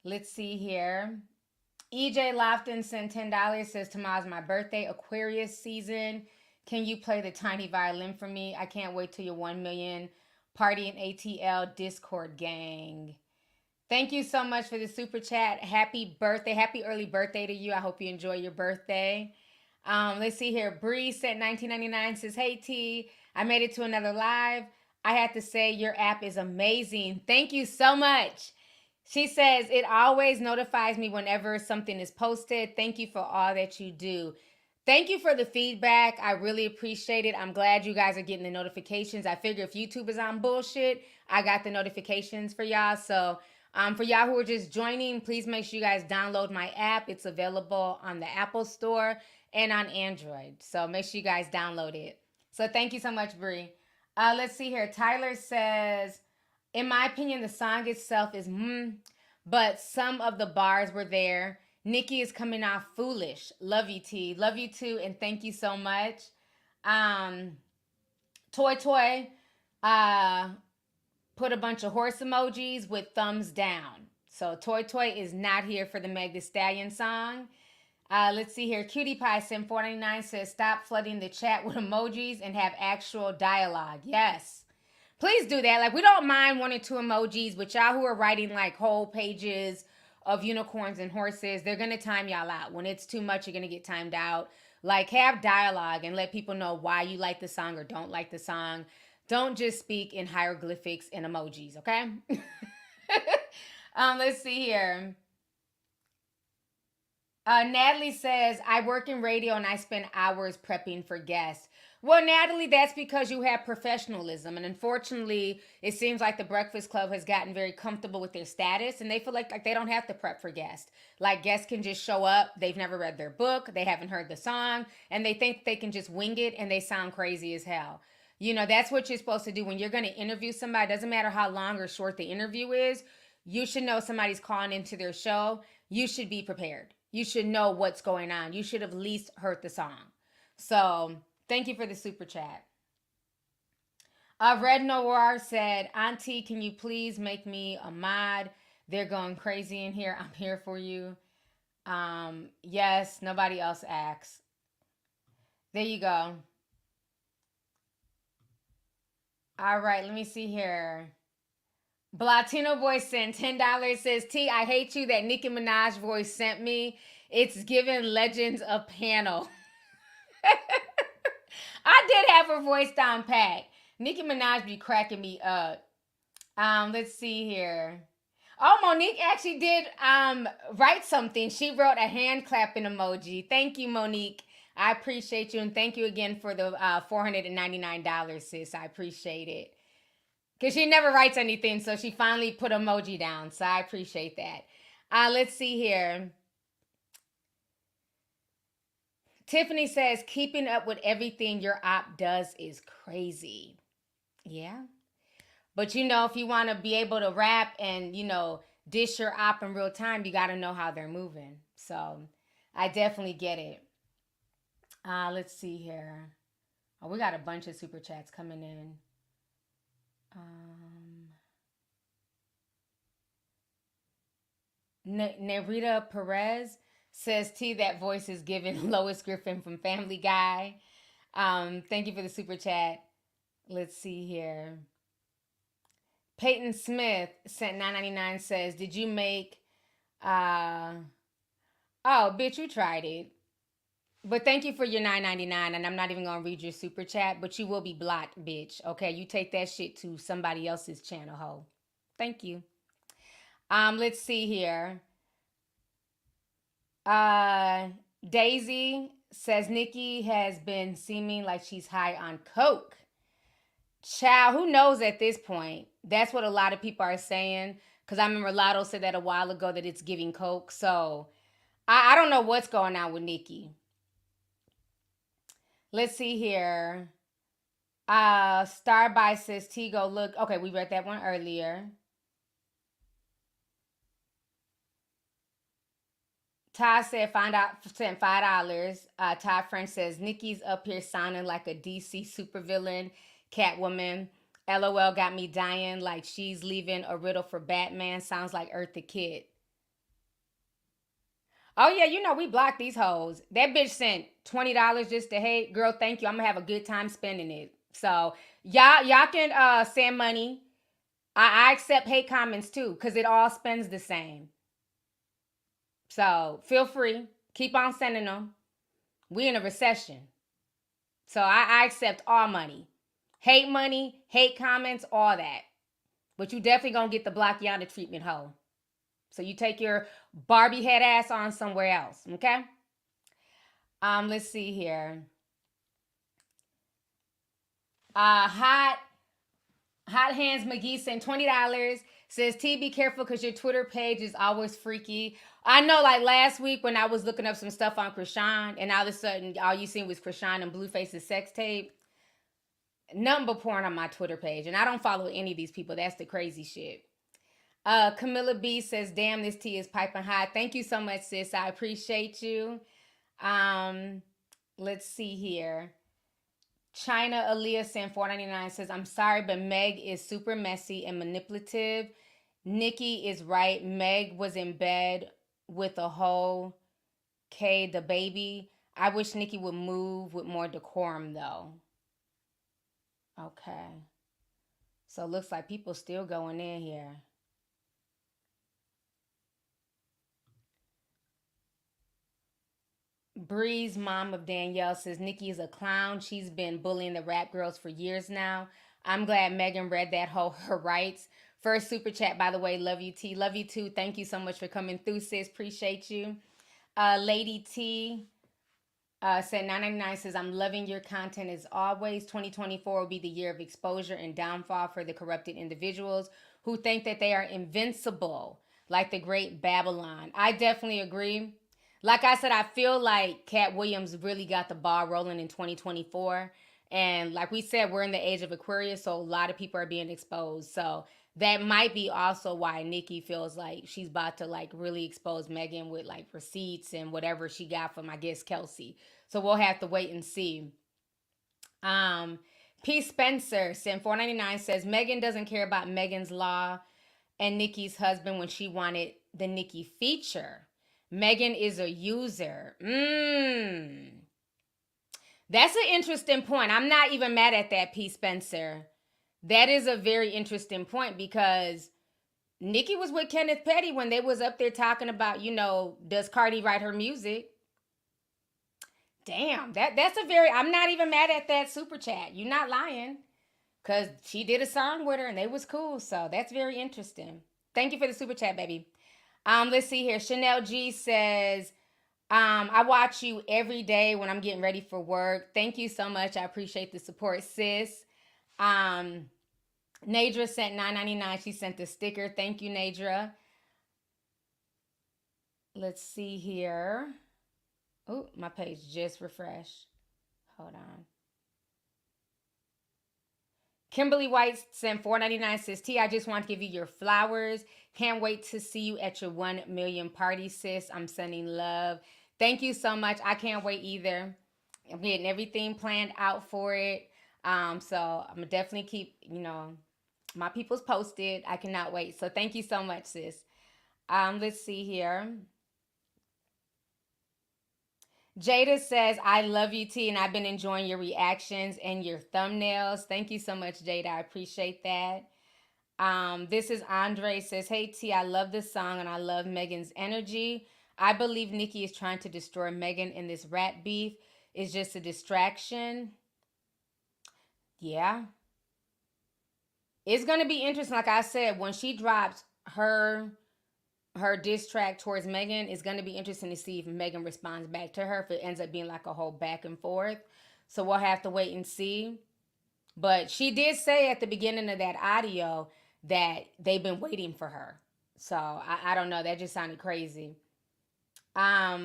Let's see here. EJ Lofton sent $10, says, tomorrow's my birthday, Aquarius season. Can you play the tiny violin for me? I can't wait till you're 1 million. Party in ATL Discord gang. Thank you so much for the super chat. Happy birthday. Happy early birthday to you. I hope you enjoy your birthday. Let's see here. Bree sent $19.99, says, hey T, I made it to another live. I had to say your app is amazing. Thank you so much. She says, it always notifies me whenever something is posted. Thank you for all that you do. Thank you for the feedback. I really appreciate it. I'm glad you guys are getting the notifications. I figure if YouTube is on bullshit, I got the notifications for y'all. So for y'all who are just joining, please make sure you guys download my app. It's available on the Apple Store and on Android. So make sure you guys download it. So thank you so much, Bree. Let's see here. Tyler says, in my opinion, the song itself is but some of the bars were there. Nicki is coming off foolish. Love you, T. Love you too, and thank you so much. Toy put a bunch of horse emojis with thumbs down. So Toy is not here for the Meg Thee Stallion song. Let's see here. Cutie Pie sent $4.99, says, stop flooding the chat with emojis and have actual dialogue. Yes. Please do that. Like, we don't mind 1 or 2 emojis, but y'all who are writing like whole pages of unicorns and horses, they're going to time y'all out. When it's too much, you're going to get timed out. Like, have dialogue and let people know why you like the song or don't like the song. Don't just speak in hieroglyphics and emojis, okay? Let's see here. Natalie says, I work in radio and I spend hours prepping for guests. Well, Natalie, that's because you have professionalism. And unfortunately, it seems like the Breakfast Club has gotten very comfortable with their status and they feel like they don't have to prep for guests. Like guests can just show up. They've never read their book. They haven't heard the song and they think they can just wing it and they sound crazy as hell. You know, that's what you're supposed to do when you're going to interview somebody. Doesn't matter how long or short the interview is. You should know somebody's calling into their show. You should be prepared. You should know what's going on. You should have at least heard the song. So thank you for the super chat. Red Noir said, Auntie, can you please make me a mod? They're going crazy in here. I'm here for you. Yes, nobody else asks. There you go. All right, let me see here. Blatino voice sent $10. Says, T, I hate you. That Nicki Minaj voice sent me. It's giving Legends a panel. I did have her voice down pat. Nicki Minaj be cracking me up. Let's see here. Oh, Monique actually did write something. She wrote a hand clapping emoji. Thank you, Monique. I appreciate you. And thank you again for the $499, sis. I appreciate it. Because she never writes anything, so she finally put emoji down. So I appreciate that. Let's see here. Tiffany says, keeping up with everything your op does is crazy. Yeah. But, you know, if you want to be able to rap and, you know, dish your op in real time, you got to know how they're moving. So I definitely get it. Let's see here. Oh, we got a bunch of super chats coming in. Nerita Perez says, T, that voice is giving Lois Griffin from Family Guy. Thank you for the super chat. Let's see here. Peyton Smith sent $9.99 says, did you make... Oh, bitch, you tried it. But thank you for your $9.99, and I'm not even going to read your super chat, but you will be blocked, bitch. Okay, you take that shit to somebody else's channel, ho. Thank you. Let's see here. Daisy says, Nicki has been seeming like she's high on coke. Child, who knows at this point? That's what a lot of people are saying, because I remember Lotto said that a while ago that it's giving coke, so I don't know what's going on with Nicki. Let's see here. Starby says, T, go look. Okay, we read that one earlier. Todd said, sent $5. Todd French says, Nicki's up here sounding like a DC supervillain, Catwoman. LOL got me dying like she's leaving a riddle for Batman. Sounds like Eartha Kitt. Oh, yeah, you know, we blocked these hoes. That bitch sent $20 just to hate. Girl, thank you. I'm going to have a good time spending it. So, y'all can send money. I accept hate comments, too, because it all spends the same. So, feel free. Keep on sending them. We in a recession. So, I accept all money. Hate comments, all that. But you definitely going to get the block yonder treatment, hoe. So you take your Barbie head ass on somewhere else, okay? Let's see here. Hot Hands McGee sent $20. Says, T, be careful because your Twitter page is always freaky. I know, like last week when I was looking up some stuff on Krishan, and all of a sudden all you seen was Krishan and Blueface's sex tape. Nothing but porn on my Twitter page. And I don't follow any of these people. That's the crazy shit. Camilla B says, damn, this tea is piping hot. Thank you so much, sis. I appreciate you. Let's see here. China Aaliyah sent $4.99 says, I'm sorry, but Meg is super messy and manipulative. Nicki is right. Meg was in bed with a whole K, the baby. I wish Nicki would move with more decorum, though. Okay. So it looks like people still going in here. Breeze, mom of Danielle, says Nicki is a clown. She's been bullying the rap girls for years now. I'm glad Megan read that her rights. First super chat, by the way. Love you, T. Love you, too. Thank you so much for coming through, sis. Appreciate you. Lady T said 999 says, I'm loving your content as always. 2024 will be the year of exposure and downfall for the corrupted individuals who think that they are invincible, like the great Babylon. I definitely agree. Like I said, I feel like Cat Williams really got the ball rolling in 2024. And like we said, we're in the age of Aquarius, so a lot of people are being exposed. So that might be also why Nicki feels like she's about to like really expose Megan with like receipts and whatever she got from, I guess, Kelsey. So we'll have to wait and see. P. Spencer, Sin 499 says, Megan doesn't care about Megan's Law and Nicki's husband when she wanted the Nicki feature. Megan is a user. That's an interesting point. I'm not even mad at that, P. Spencer. That is a very interesting point because Nicki was with Kenneth Petty when they was up there talking about, you know, does Cardi write her music? Damn, that's a very, I'm not even mad at that super chat. You're not lying. Because she did a song with her and they was cool. So that's very interesting. Thank you for the super chat, baby. Let's see here. Chanel G says, I watch you every day when I'm getting ready for work. Thank you so much. I appreciate the support, sis. Nadra sent $9.99. She sent the sticker. Thank you, Nadra. Let's see here. Oh, my page just refreshed. Hold on. Kimberly White sent $4.99. Says, T, I just want to give you your flowers. Can't wait to see you at your 1 million party, sis. I'm sending love. Thank you so much. I can't wait either. I'm getting everything planned out for it. So I'm going to definitely keep, you know, my people's posted. I cannot wait. So thank you so much, sis. Let's see here. Jada says, I love you, T, and I've been enjoying your reactions and your thumbnails. Thank you so much, Jada. I appreciate that. This is Andre says, hey, T, I love this song and I love Megan's energy. I believe Nicki is trying to destroy Megan in this rat beef. It's just a distraction. Yeah. It's going to be interesting. Like I said, when she drops her diss track towards Megan, it's going to be interesting to see if Megan responds back to her, if it ends up being like a whole back and forth. So we'll have to wait and see. But she did say at the beginning of that audio that they've been waiting for her. So I don't know. That just sounded crazy. I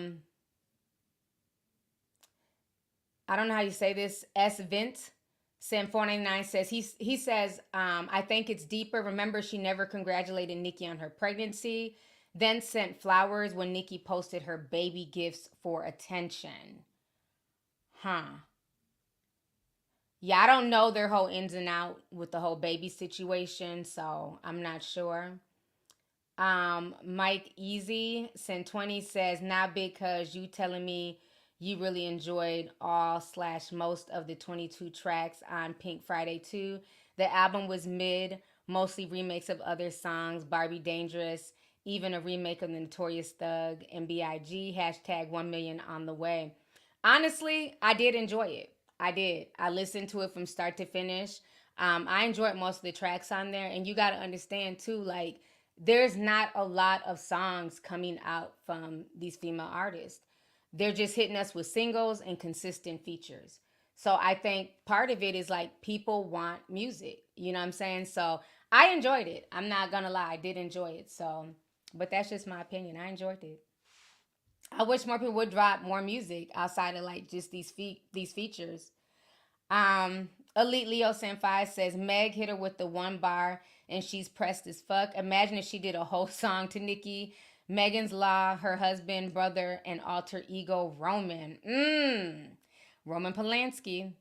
don't know how you say this. Vince Sam 499 says he says, I think it's deeper. Remember, she never congratulated Nicki on her pregnancy, then sent flowers when Nicki posted her baby gifts for attention. Huh. Yeah, I don't know their whole ins and out with the whole baby situation, so I'm not sure. Mike Easy sent 20 says, not because you telling me you really enjoyed all/most of the 22 tracks on Pink Friday 2. The album was mid, mostly remakes of other songs, Barbie Dangerous, even a remake of the Notorious Thug and B.I.G. # 1 million on the way. Honestly, I did enjoy it. I did. I listened to it from start to finish. I enjoyed most of the tracks on there. And you got to understand too, like, there's not a lot of songs coming out from these female artists. They're just hitting us with singles and consistent features. So I think part of it is like people want music. You know what I'm saying? So I enjoyed it. I'm not going to lie. I did enjoy it. So, but that's just my opinion. I enjoyed it. I wish more people would drop more music outside of like just these features. Elite Leo Senpai says, Meg hit her with the one bar and she's pressed as fuck. Imagine if she did a whole song to Nicki. Megan's Law, her husband, brother, and alter ego Roman. Roman Polanski.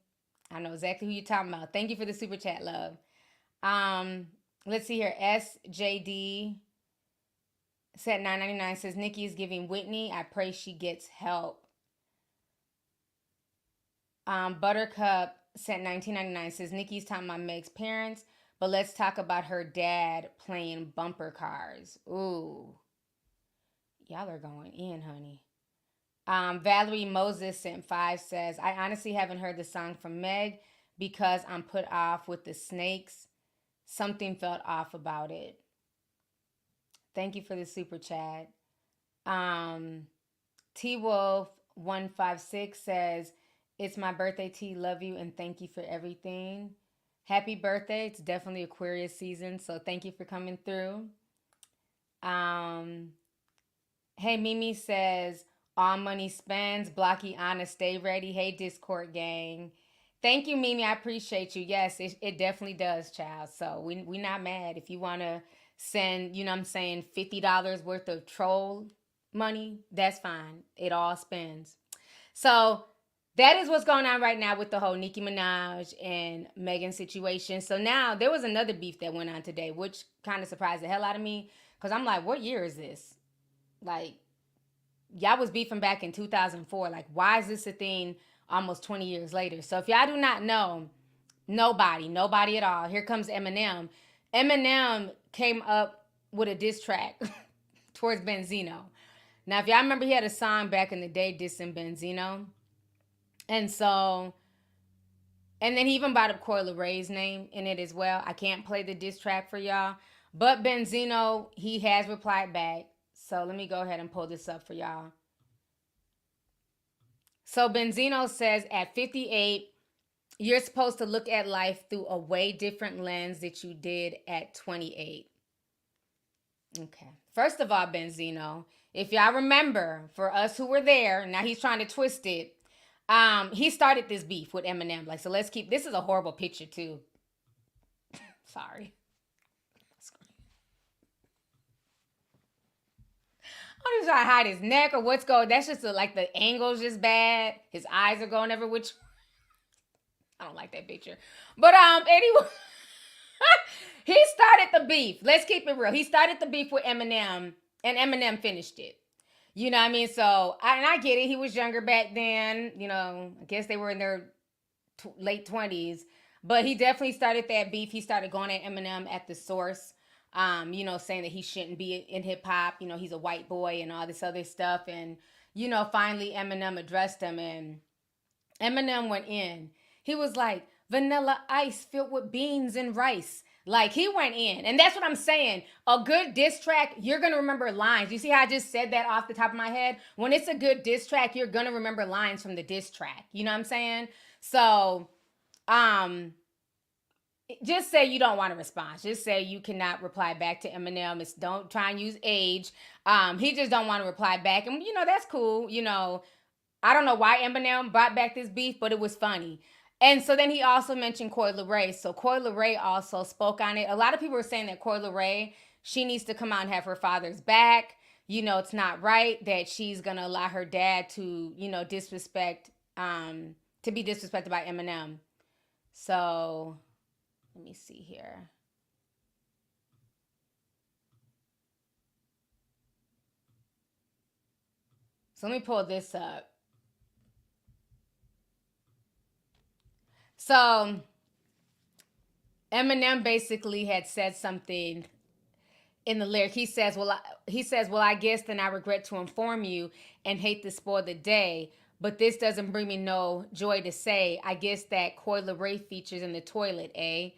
I know exactly who you're talking about. Thank you for the super chat, love. Let's see here. SJD said $9.99 says, Nicki is giving Whitney. I pray she gets help. Buttercup sent $19.99 says, Nicki's talking about Meg's parents, but let's talk about her dad playing bumper cars. Ooh. Y'all are going in, honey. Valerie Moses sent 5 says, I honestly haven't heard the song from Meg because I'm put off with the snakes. Something felt off about it. Thank you for the super chat. T-Wolf156 says, it's my birthday, T. Love you and thank you for everything. Happy birthday. It's definitely Aquarius season, so thank you for coming through. Hey, Mimi says, all money spends. Blocky Anna, stay ready. Hey, Discord gang. Thank you, Mimi. I appreciate you. Yes, it definitely does, child. So we not mad. If you want to send, you know what I'm saying, $50 worth of troll money, that's fine. It all spends. So that is what's going on right now with the whole Nicki Minaj and Megan situation. So now there was another beef that went on today, which kind of surprised the hell out of me. Because I'm like, what year is this? Like, y'all was beefing back in 2004. Like, why is this a thing almost 20 years later? So if y'all do not know, nobody at all. Here comes Eminem. Eminem came up with a diss track towards Benzino. Now, if y'all remember, he had a song back in the day dissing Benzino. And so, and then he even brought up Coi Leray's name in it as well. I can't play the diss track for y'all. But Benzino, he has replied back. So let me go ahead and pull this up for y'all. So Benzino says, at 58, you're supposed to look at life through a way different lens that you did at 28. Okay. First of all, Benzino, if y'all remember, for us who were there, now he's trying to twist it. He started this beef with Eminem. Like, so let's keep, this is a horrible picture too. Sorry. I'm just trying to hide his neck or what's going. That's just like the angle's just bad. His eyes are going every which. I don't like that picture. But anyway, he started the beef. Let's keep it real. He started the beef with Eminem, and Eminem finished it. You know what I mean? So I get it. He was younger back then. You know, I guess they were in their late 20s. But he definitely started that beef. He started going at Eminem at the source. You know, saying that he shouldn't be in hip hop, you know, he's a white boy and all this other stuff. And, you know, finally Eminem addressed him and Eminem went in. He was like, vanilla ice filled with beans and rice. Like, he went in. And that's what I'm saying. A good diss track, you're going to remember lines. You see how I just said that off the top of my head? When it's a good diss track, you're going to remember lines from the diss track. You know what I'm saying? So, just say you don't want to respond. Just say you cannot reply back to Eminem. Don't try and use age. He just don't want to reply back. And, you know, that's cool. You know, I don't know why Eminem brought back this beef, but it was funny. And so then he also mentioned Coi Leray. So Coi Leray also spoke on it. A lot of people are saying that Coi Leray, she needs to come out and have her father's back. You know, it's not right that she's going to allow her dad to, you know, disrespect, to be disrespected by Eminem. So let me see here. So let me pull this up. So Eminem basically had said something in the lyric. He says, well, I guess then I regret to inform you and hate to spoil the day, but this doesn't bring me no joy to say. I guess that Coi Leray features in the toilet, eh?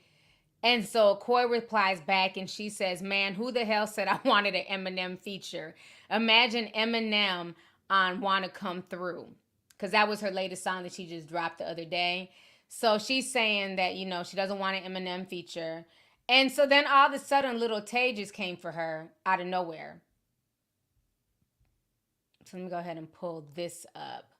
And so Coi replies back and she says, man, who the hell said I wanted an Eminem feature? Imagine Eminem on Wanna Come Through. Because that was her latest song that she just dropped the other day. So she's saying that, you know, she doesn't want an Eminem feature. And so then all of a sudden, Little Tay just came for her out of nowhere. So let me go ahead and pull this up.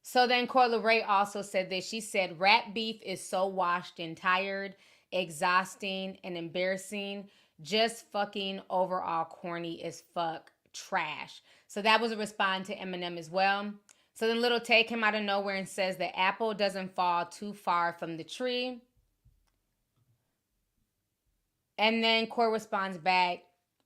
So then Coi Leray also said this. She said, rap beef is so washed and tired, exhausting, and embarrassing. Just fucking overall corny as fuck. Trash. So that was a response to Eminem as well. So then Little Tay came out of nowhere and says the apple doesn't fall too far from the tree. And then Coi responds back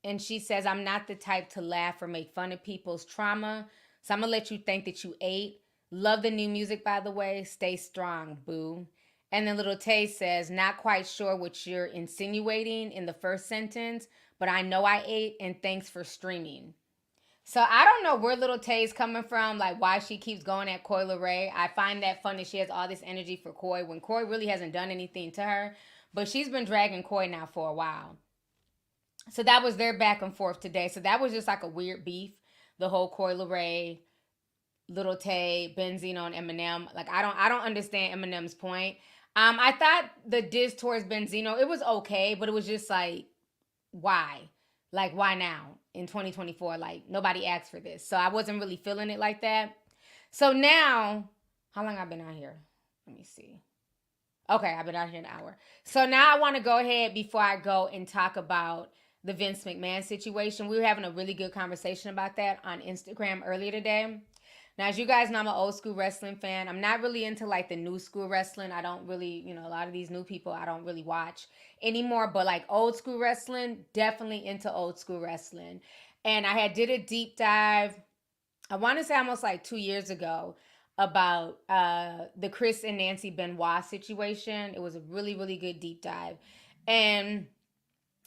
and she says, I'm not the type to laugh or make fun of people's trauma. So I'm going to let you think that you ate. Love the new music, by the way. Stay strong, boo. And then Little Tay says, not quite sure what you're insinuating in the first sentence, but I know I ate and thanks for streaming. So I don't know where Little Tay's coming from, like why she keeps going at Coi Leray. I find that funny. She has all this energy for Coi when Coi really hasn't done anything to her. But she's been dragging Coi now for a while. So that was their back and forth today. So that was just like a weird beef. the whole Leray, Lovelyti, Benzino, and Eminem. Like, I don't understand Eminem's point. I thought the diss towards Benzino, it was okay, but it was just like, why? Like, why now in 2024? Like, nobody asked for this. So I wasn't really feeling it like that. So now, how long I've been out here? Let me see. Okay, I've been out here an hour. So now I want to go ahead before I go and talk about the Vince McMahon situation. We were having a really good conversation about that on Instagram earlier today. Now, as you guys know, I'm an old school wrestling fan. I'm not really into like the new school wrestling. I don't really, you know, a lot of these new people I don't really watch anymore. But like old school wrestling, definitely into old school wrestling. And I did a deep dive, I want to say almost like 2 years ago, about the Chris and Nancy Benoit situation. It was a really, really good deep dive. And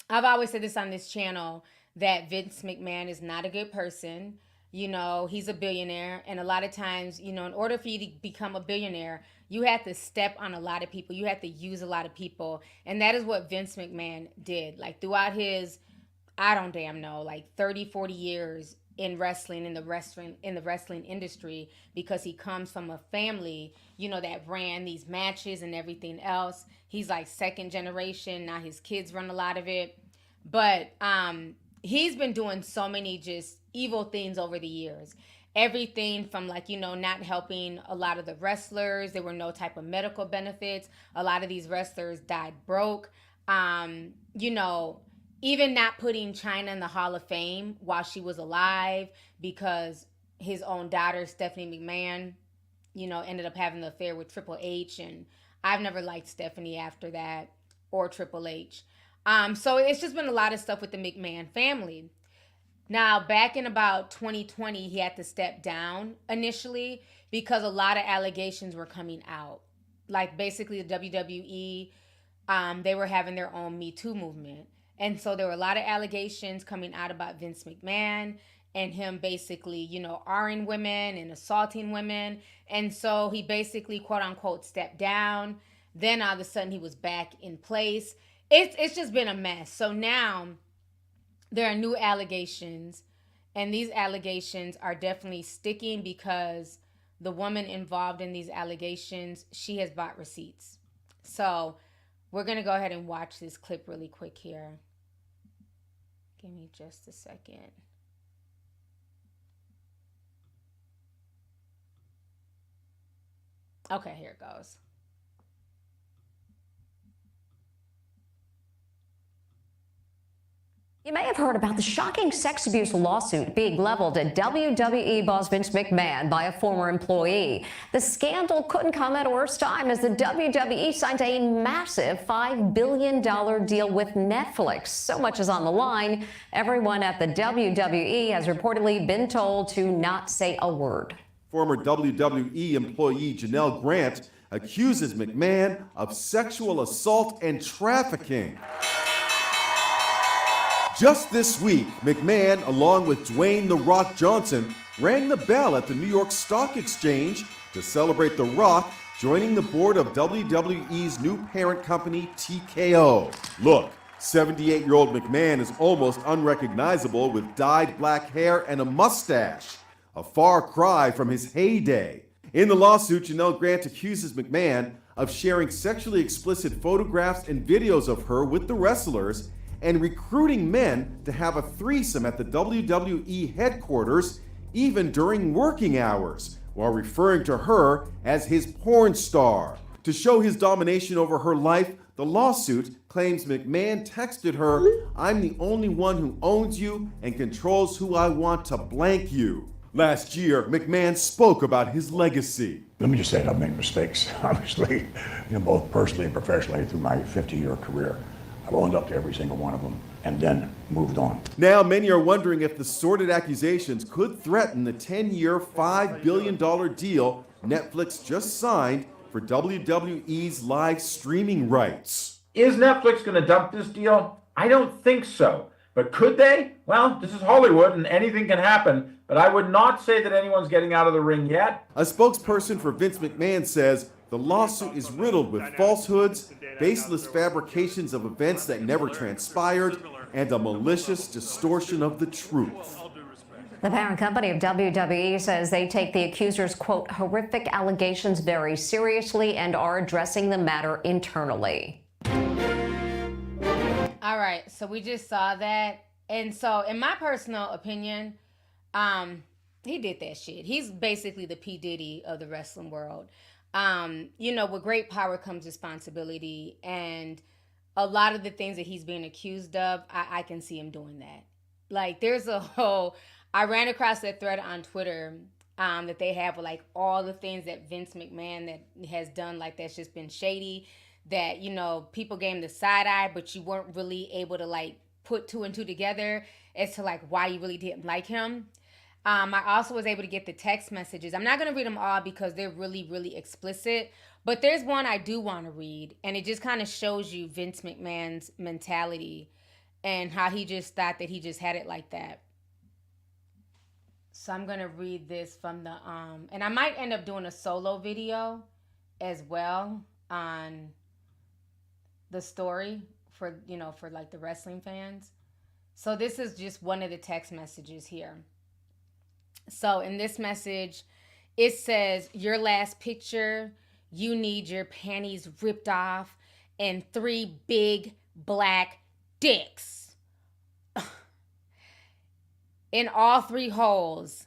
I've always said this on this channel, that Vince McMahon is not a good person. You know, he's a billionaire. And a lot of times, you know, in order for you to become a billionaire, you have to step on a lot of people. You have to use a lot of people. And that is what Vince McMahon did. Like throughout his, I don't damn know, like 30, 40 years in wrestling, in the wrestling industry, because he comes from a family, you know, that ran these matches and everything else. He's like second generation. Now his kids run a lot of it. But he's been doing so many just evil things over the years. Everything from like, you know, not helping a lot of the wrestlers. There were no type of medical benefits. A lot of these wrestlers died broke. You know, even not putting Chyna in the Hall of Fame while she was alive, because his own daughter, Stephanie McMahon, you know, ended up having an affair with Triple H. And I've never liked Stephanie after that, or Triple H. So it's just been a lot of stuff with the McMahon family. Now, back in about 2020, he had to step down initially because a lot of allegations were coming out. Like basically the WWE, they were having their own Me Too movement. And so there were a lot of allegations coming out about Vince McMahon and him basically, you know, R-ing women and assaulting women. And so he basically, quote unquote, stepped down. Then all of a sudden he was back in place. It's just been a mess. So now there are new allegations, and these allegations are definitely sticking because the woman involved in these allegations, she has bought receipts. So we're going to go ahead and watch this clip really quick here. Give me just a second. Okay, here it goes. You may have heard about the shocking sex abuse lawsuit being leveled at WWE boss Vince McMahon by a former employee. The scandal couldn't come at a worse time as the WWE signed a massive $5 billion deal with Netflix. So much is on the line. Everyone at the WWE has reportedly been told to not say a word. Former WWE employee Janelle Grant accuses McMahon of sexual assault and trafficking. Just this week, McMahon, along with Dwayne "The Rock" Johnson, rang the bell at the New York Stock Exchange to celebrate The Rock joining the board of WWE's new parent company, TKO. Look, 78-year-old McMahon is almost unrecognizable with dyed black hair and a mustache, a far cry from his heyday. In the lawsuit, Janelle Grant accuses McMahon of sharing sexually explicit photographs and videos of her with the wrestlers and recruiting men to have a threesome at the WWE headquarters, even during working hours, while referring to her as his porn star. To show his domination over her life, the lawsuit claims McMahon texted her, "I'm the only one who owns you and controls who I want to blank you." Last year, McMahon spoke about his legacy. Let me just say I've made mistakes, obviously, both personally and professionally through my 50-year career. I've owned up to every single one of them and then moved on. Now, many are wondering if the sordid accusations could threaten the 10-year, $5 billion deal Netflix just signed for WWE's live streaming rights. Is Netflix going to dump this deal? I don't think so. But could they? Well, this is Hollywood and anything can happen, but I would not say that anyone's getting out of the ring yet. A spokesperson for Vince McMahon says the lawsuit is riddled with falsehoods, baseless fabrications of events that never transpired, and a malicious distortion of the truth. The parent company of WWE says they take the accusers' quote horrific allegations very seriously and are addressing the matter internally. All right, so we just saw that. And so in my personal opinion, he did that shit. He's basically the P. Diddy of the wrestling world. You know, with great power comes responsibility, and a lot of the things that he's being accused of, I can see him doing that. Like, there's a whole, I ran across that thread on Twitter that they have with like all the things that Vince McMahon that has done, like that's just been shady, that, you know, people gave him the side eye, but you weren't really able to like put two and two together as to like why you really didn't like him. I also was able to get the text messages. I'm not going to read them all because they're really, really explicit. But there's one I do want to read. And it just kind of shows you Vince McMahon's mentality and how he just thought that he just had it like that. So I'm going to read this from the... and I might end up doing a solo video as well on the story for, you know, for like the wrestling fans. So this is just one of the text messages here. So in this message, it says, your last picture, you need your panties ripped off and 3 big black dicks in all 3 holes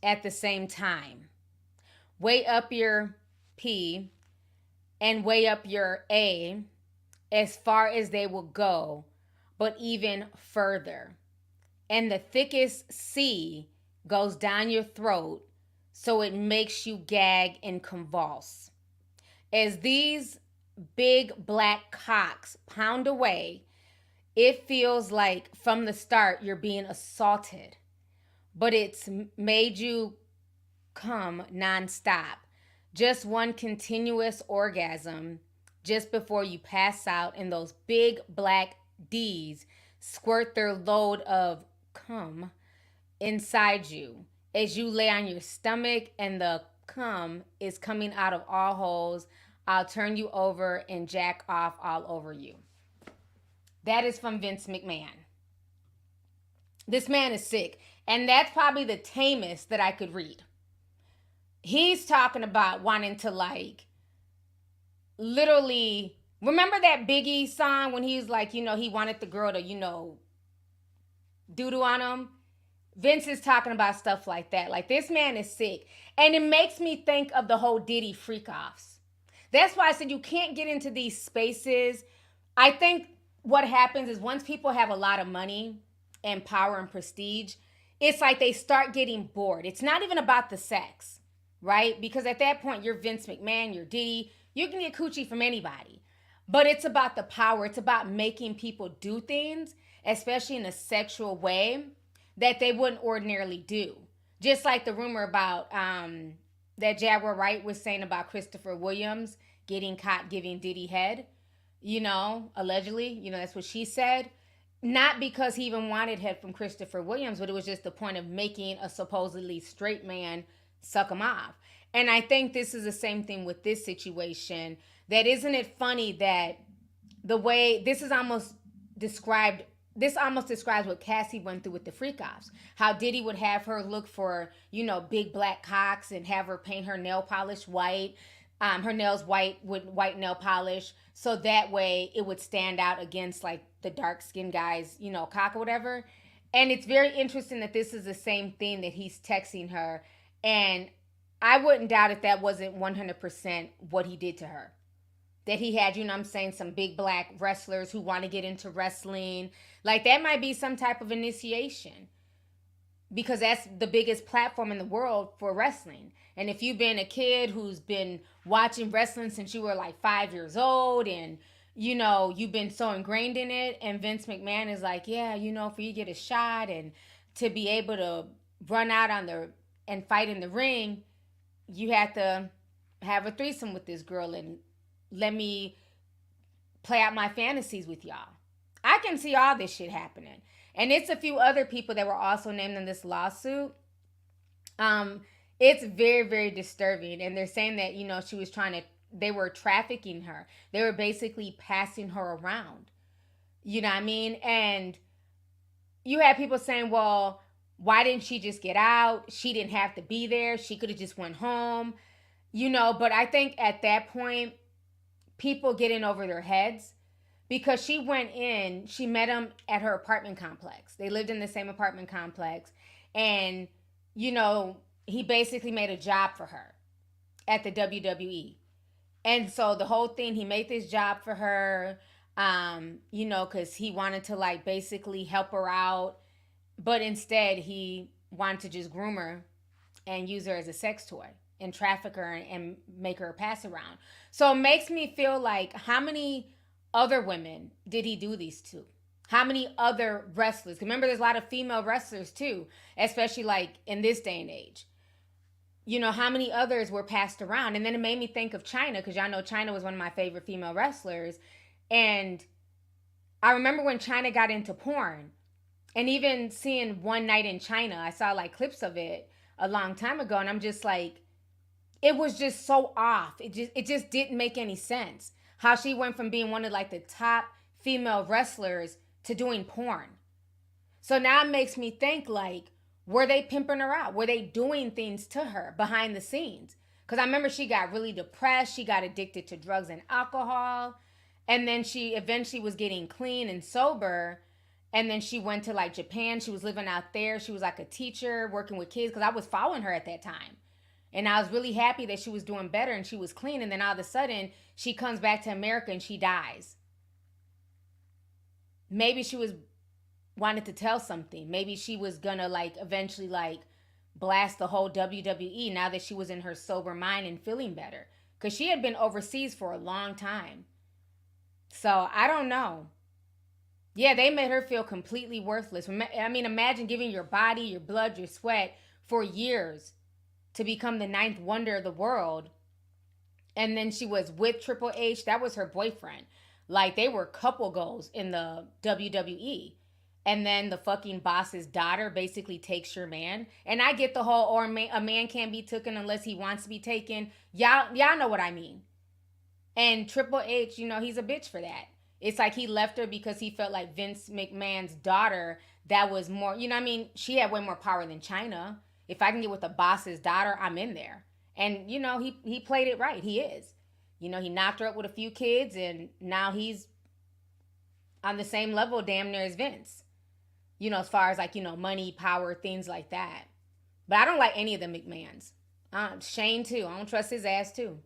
at the same time. Weigh up your P and weigh up your A as far as they will go, but even further. And the thickest C goes down your throat so it makes you gag and convulse. As these big black cocks pound away, it feels like from the start you're being assaulted, but it's made you come nonstop. Just one continuous orgasm just before you pass out, and those big black D's squirt their load of cum inside you as you lay on your stomach and the cum is coming out of all holes. I'll turn you over and jack off all over you. That is from Vince McMahon. This man is sick, and that's probably the tamest that I could read. He's talking about wanting to like literally, remember that Biggie song when he's like, you know, he wanted the girl to, you know, doo-doo on him? Vince is talking about stuff like that. Like, this man is sick. And it makes me think of the whole Diddy freak-offs. That's why I said you can't get into these spaces. I think what happens is once people have a lot of money and power and prestige, it's like they start getting bored. It's not even about the sex, right? Because at that point, you're Vince McMahon, you're Diddy. You can get coochie from anybody. But it's about the power. It's about making people do things, especially in a sexual way, that they wouldn't ordinarily do. Just like the rumor about that Jaguar Wright was saying about Christopher Williams getting caught giving Diddy head, you know, allegedly. You know, that's what she said. Not because he even wanted head from Christopher Williams, but it was just the point of making a supposedly straight man suck him off. And I think this is the same thing with this situation. That isn't it funny that the way this is almost described, this almost describes what Cassie went through with the freak-offs. How Diddy would have her look for, you know, big black cocks and have her paint her nail polish white, her nails white with white nail polish, so that way it would stand out against like the dark-skinned guy's, you know, cock or whatever. And it's very interesting that this is the same thing that he's texting her. And I wouldn't doubt if that wasn't 100% what he did to her. That he had, you know what I'm saying, some big black wrestlers who want to get into wrestling. Like, that might be some type of initiation. Because that's the biggest platform in the world for wrestling. And if you've been a kid who's been watching wrestling since you were like 5 years old, and, you know, you've been so ingrained in it, and Vince McMahon is like, yeah, you know, for you to get a shot and to be able to run out on the and fight in the ring, you have to have a threesome with this girl and let me play out my fantasies with y'all. I can see all this shit happening. And it's a few other people that were also named in this lawsuit. It's very, very disturbing. And they're saying that, you know, she was they were trafficking her. They were basically passing her around. You know what I mean? And you have people saying, well, Why didn't she just get out? She didn't have to be there. She could have just went home, you know. But I think at that point, people get in over their heads because she went in, she met him at her apartment complex. They lived in the same apartment complex. And, you know, he basically made a job for her at the WWE. And so the whole thing, he made this job for her, you know, because he wanted to like basically help her out. But instead, he wanted to just groom her and use her as a sex toy and traffic her and make her pass around. So it makes me feel like, how many other women did he do these to? How many other wrestlers? Remember, there's a lot of female wrestlers too, especially like in this day and age. You know, how many others were passed around? And then it made me think of Chyna, because y'all know Chyna was one of my favorite female wrestlers. And I remember when Chyna got into porn, and even seeing One Night in China, I saw like clips of it a long time ago, and I'm just like, it was just so off. It just didn't make any sense. How she went from being one of like the top female wrestlers to doing porn. So now it makes me think like, were they pimping her out? Were they doing things to her behind the scenes? Because I remember she got really depressed. She got addicted to drugs and alcohol. And then she eventually was getting clean and sober. And then she went to like Japan. She was living out there. She was like a teacher working with kids, because I was following her at that time. And I was really happy that she was doing better and she was clean. And then all of a sudden she comes back to America and she dies. Maybe she was wanted to tell something. Maybe she was gonna like eventually like blast the whole WWE now that she was in her sober mind and feeling better. Because she had been overseas for a long time. So I don't know. Yeah, they made her feel completely worthless. I mean, imagine giving your body, your blood, your sweat for years to become the 9th wonder of the world. And then she was with Triple H. That was her boyfriend. Like, they were couple goals in the WWE. And then the fucking boss's daughter basically takes your man. And I get the whole, or a man can't be taken unless he wants to be taken. Y'all know what I mean. And Triple H, you know, he's a bitch for that. It's like he left her because he felt like Vince McMahon's daughter, that was more, you know what I mean? She had way more power than Chyna. If I can get with the boss's daughter, I'm in there. And, you know, he played it right. He is. You know, he knocked her up with a few kids, and now he's on the same level damn near as Vince. You know, as far as like, you know, money, power, things like that. But I don't like any of the McMahons. Shane too. I don't trust his ass too.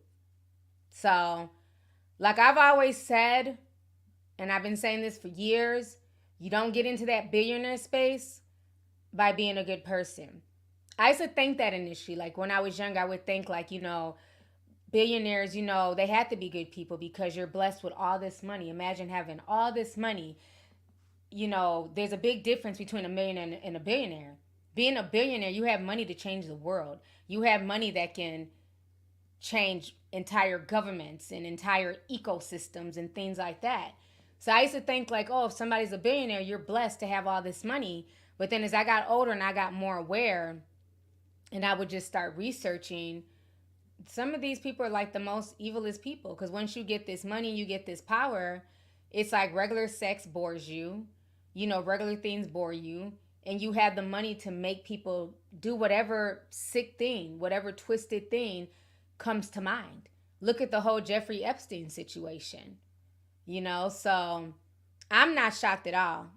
So, like I've always said, and I've been saying this for years, you don't get into that billionaire space by being a good person. I used to think that initially. Like when I was young, I would think like, you know, billionaires, you know, they have to be good people because you're blessed with all this money. Imagine having all this money. You know, there's a big difference between a millionaire and a billionaire. Being a billionaire, you have money to change the world. You have money that can change entire governments and entire ecosystems and things like that. So I used to think like, oh, if somebody's a billionaire, you're blessed to have all this money. But then as I got older and I got more aware, and I would just start researching, some of these people are like the most evilest people. Because once you get this money, you get this power, it's like regular sex bores you. You know, regular things bore you. And you have the money to make people do whatever sick thing, whatever twisted thing comes to mind. Look at the whole Jeffrey Epstein situation. You know, so I'm not shocked at all.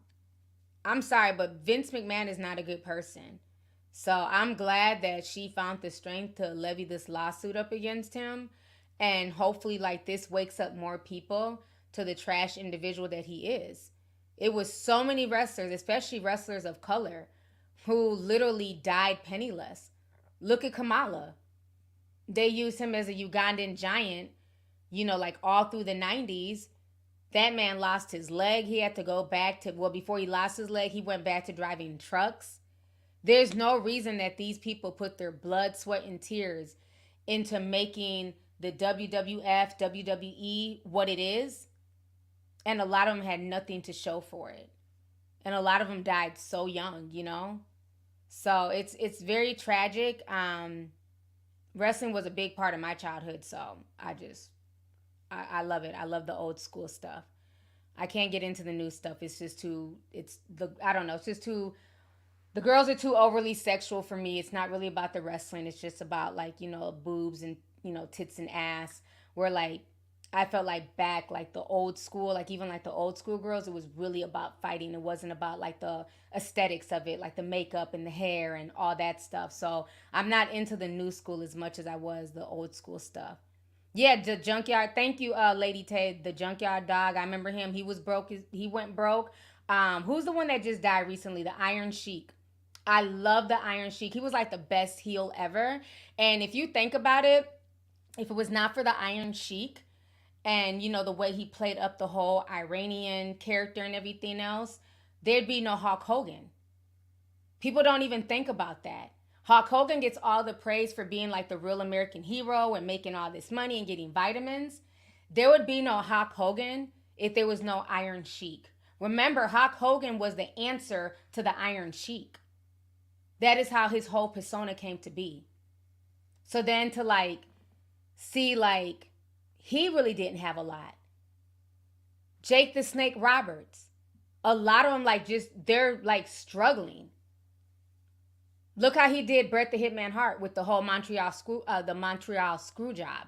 I'm sorry, but Vince McMahon is not a good person. So I'm glad that she found the strength to levy this lawsuit up against him. And hopefully like this wakes up more people to the trash individual that he is. It was so many wrestlers, especially wrestlers of color, who literally died penniless. Look at Kamala. They used him as a Ugandan giant, you know, like all through the 90s. That man lost his leg. He had to go back to, well, before he lost his leg, he went back to driving trucks. There's no reason that these people put their blood, sweat, and tears into making the WWF, WWE what it is. And a lot of them had nothing to show for it. And a lot of them died so young, you know? So it's very tragic. Wrestling was a big part of my childhood, so I love it. I love the old school stuff. I can't get into the new stuff. It's just too, I don't know, it's just too The girls are too overly sexual for me. It's not really about the wrestling. It's just about like, you know, boobs and, you know, tits and ass. Where like, I felt like back, like the old school, like even like the old school girls, it was really about fighting. It wasn't about like the aesthetics of it, like the makeup and the hair and all that stuff. So I'm not into the new school as much as I was the old school stuff. Yeah, the Junkyard. Thank you, Lady Ted. The Junkyard Dog. I remember him. He was broke. He went broke. Who's the one that just died recently? The Iron Sheik. I love the Iron Sheik. He was like the best heel ever. And if you think about it, if it was not for the Iron Sheik and, you know, the way he played up the whole Iranian character and everything else, there'd be no Hulk Hogan. People don't even think about that. Hulk Hogan gets all the praise for being like the real American hero and making all this money and getting vitamins. There would be no Hulk Hogan if there was no Iron Sheik. Remember, Hulk Hogan was the answer to the Iron Sheik. That is how his whole persona came to be. So then to like see like he really didn't have a lot. Jake the Snake Roberts, a lot of them like just they're like struggling. Look how he did Bret the Hitman Hart with the whole Montreal screw job.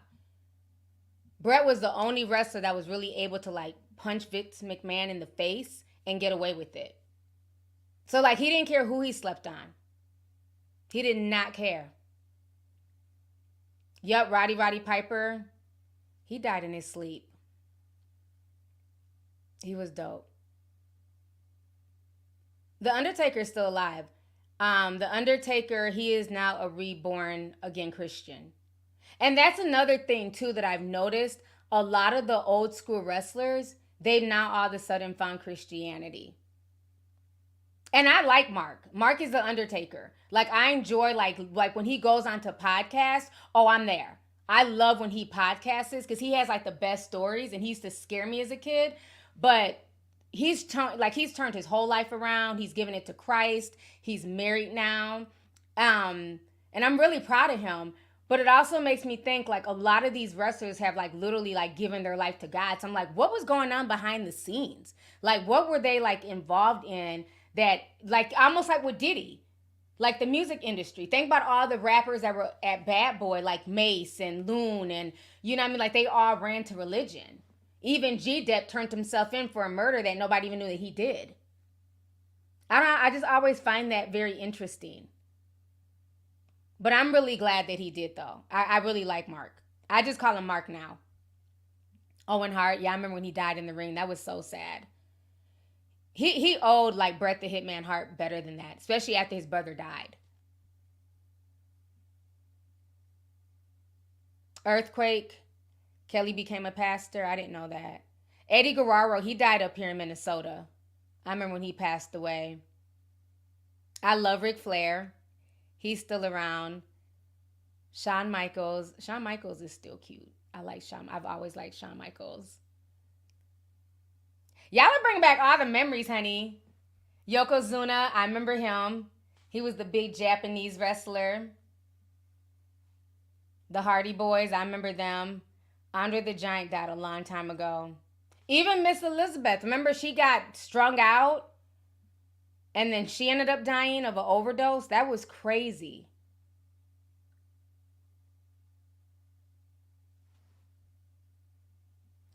Bret was the only wrestler that was really able to like punch Vince McMahon in the face and get away with it. So like he didn't care who he slept on. He did not care. Yup, Roddy Piper. He died in his sleep. He was dope. The Undertaker is still alive. The Undertaker, he is now a reborn again Christian. And that's another thing too that I've noticed. A lot of the old school wrestlers, they've now all of a sudden found Christianity. And I like Mark. Mark is the Undertaker. Like I enjoy like when he goes onto podcasts, oh, I'm there. I love when he podcasts because he has like the best stories and he used to scare me as a kid. But he's turned his whole life around. He's given it to Christ. He's married now. And I'm really proud of him. But it also makes me think like a lot of these wrestlers have like literally like given their life to God. So I'm like, what was going on behind the scenes? Like what were they like involved in that like almost like with Diddy? Like the music industry. Think about all the rappers that were at Bad Boy, like Mace and Loon and, you know what I mean? Like they all ran to religion. Even G-Dep turned himself in for a murder that nobody even knew that he did. I just always find that very interesting. But I'm really glad that he did though. I really like Mark. I just call him Mark now. Owen Hart, yeah, I remember when he died in the ring. That was so sad. He owed like Bret the Hitman Hart better than that, especially after his brother died. Earthquake. Kelly became a pastor. I didn't know that. Eddie Guerrero, he died up here in Minnesota. I remember when he passed away. I love Ric Flair. He's still around. Shawn Michaels. Shawn Michaels is still cute. I like Shawn. I've always liked Shawn Michaels. Y'all are bringing back all the memories, honey. Yokozuna, I remember him. He was the big Japanese wrestler. The Hardy Boys, I remember them. Andre the Giant died a long time ago. Even Miss Elizabeth, remember she got strung out and then she ended up dying of an overdose? That was crazy.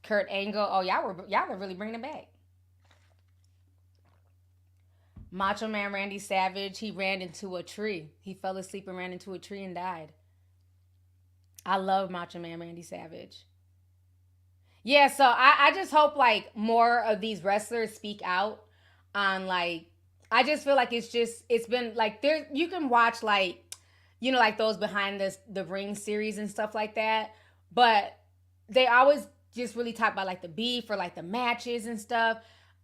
Kurt Angle. Oh, y'all were really bringing it back. Macho Man Randy Savage. He ran into a tree. He fell asleep and ran into a tree and died. I love Macho Man Randy Savage. Yeah, so I just hope like more of these wrestlers speak out on like, I just feel like it's been like there, you can watch like, you know, like those behind the ring series and stuff like that. But they always just really talk about like the beef or like the matches and stuff.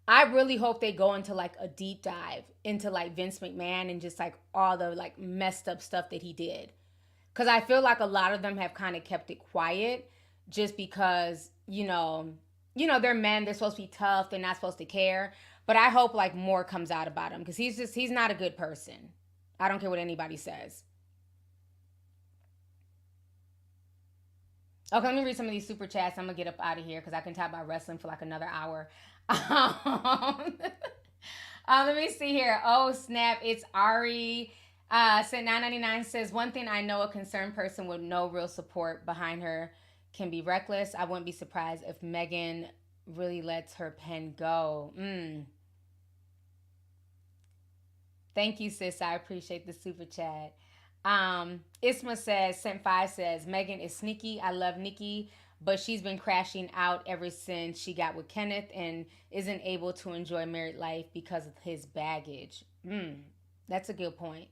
I really hope they go into like a deep dive into like Vince McMahon and just like all the like messed up stuff that he did. Cause I feel like a lot of them have kind of kept it quiet just because, you know, they're men, they're supposed to be tough, they're not supposed to care. But I hope like more comes out about him because he's not a good person. I don't care what anybody says. Okay, let me read some of these super chats. I'm going to get up out of here because I can talk about wrestling for like another hour. Let me see here. Oh, snap. It's Ari. Sent $9.99 says, one thing I know a concerned person with no real support behind her can be reckless. I wouldn't be surprised if Megan really lets her pen go. Thank you, sis. I appreciate the super chat. Isma says, sent 5 says, Megan is sneaky. I love Nicki, but she's been crashing out ever since she got with Kenneth and isn't able to enjoy married life because of his baggage. That's a good point.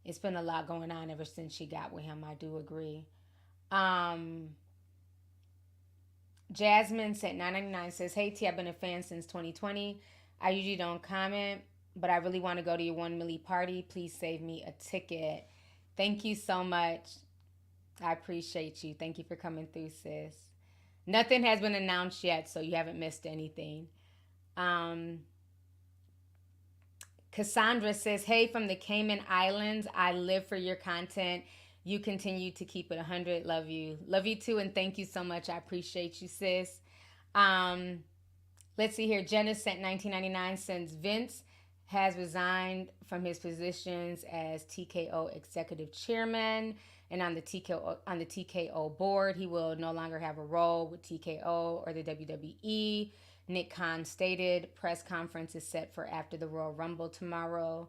It's been a lot going on ever since she got with him. I do agree. Jasmine sent $9.99 says, hey T, I've been a fan since 2020. I usually don't comment, but I really want to go to your 1 milli party. Please save me a ticket. Thank you so much. I appreciate you. Thank you for coming through, sis. Nothing has been announced yet, so you haven't missed anything. Cassandra says, hey, from the Cayman Islands, I live for your content. You continue to keep it 100. Love you. Love you too, and thank you so much. I appreciate you, sis. Let's see here. Jenna sent $19.99 since Vince has resigned from his positions as TKO executive chairman and on the TKO board. He will no longer have a role with TKO or the WWE. Nick Khan stated press conference is set for after the Royal Rumble tomorrow.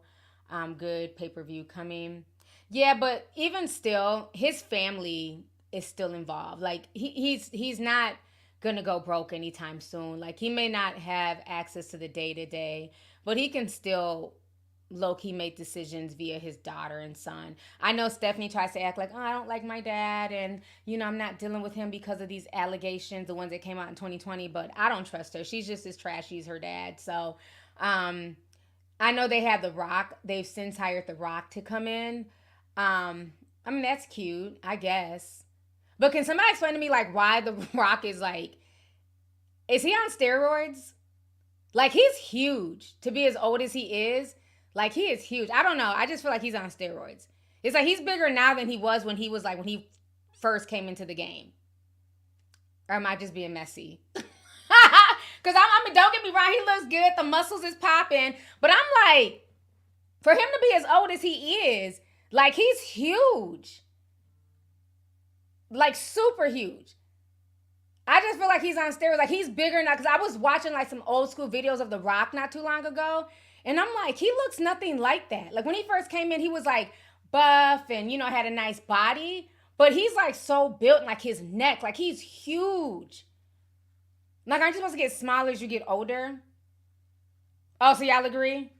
Good pay-per-view coming. Yeah, but even still, his family is still involved. Like he's not gonna go broke anytime soon. Like he may not have access to the day-to-day, but he can still low-key make decisions via his daughter and son. I know Stephanie tries to act like, oh, I don't like my dad, and I'm not dealing with him because of these allegations, the ones that came out in 2020, but I don't trust her. She's just as trashy as her dad. So I know they have The Rock. They've since hired The Rock to come in. I mean, that's cute, I guess. But can somebody explain to me, like, why The Rock is like, is he on steroids? Like, he's huge. To be as old as he is, like, he is huge. I don't know. I just feel like he's on steroids. It's like he's bigger now than he was when he first came into the game. Or am I just being messy? Because I mean, don't get me wrong. He looks good. The muscles is popping. But I'm like, for him to be as old as he is, like, he's huge. Like, super huge. I just feel like he's on steroids. Like, he's bigger now. Because I was watching, like, some old school videos of The Rock not too long ago. And I'm like, he looks nothing like that. Like, when he first came in, he was, like, buff and, had a nice body. But he's, like, so built, like, his neck. Like, he's huge. Like, aren't you supposed to get smaller as you get older? Oh, so y'all agree?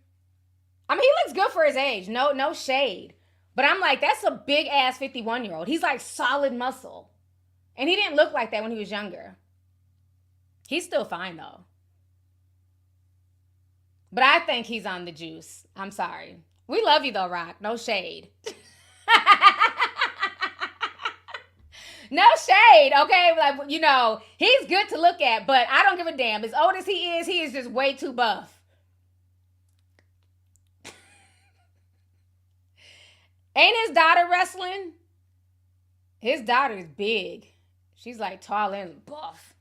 I mean, he looks good for his age. No shade. But I'm like, that's a big-ass 51-year-old. He's, like, solid muscle. And he didn't look like that when he was younger. He's still fine, though. But I think he's on the juice. I'm sorry. We love you, though, Rock. No shade. No shade, okay? Like, he's good to look at, but I don't give a damn. As old as he is just way too buff. Ain't his daughter wrestling? His daughter is big. She's like tall and buff.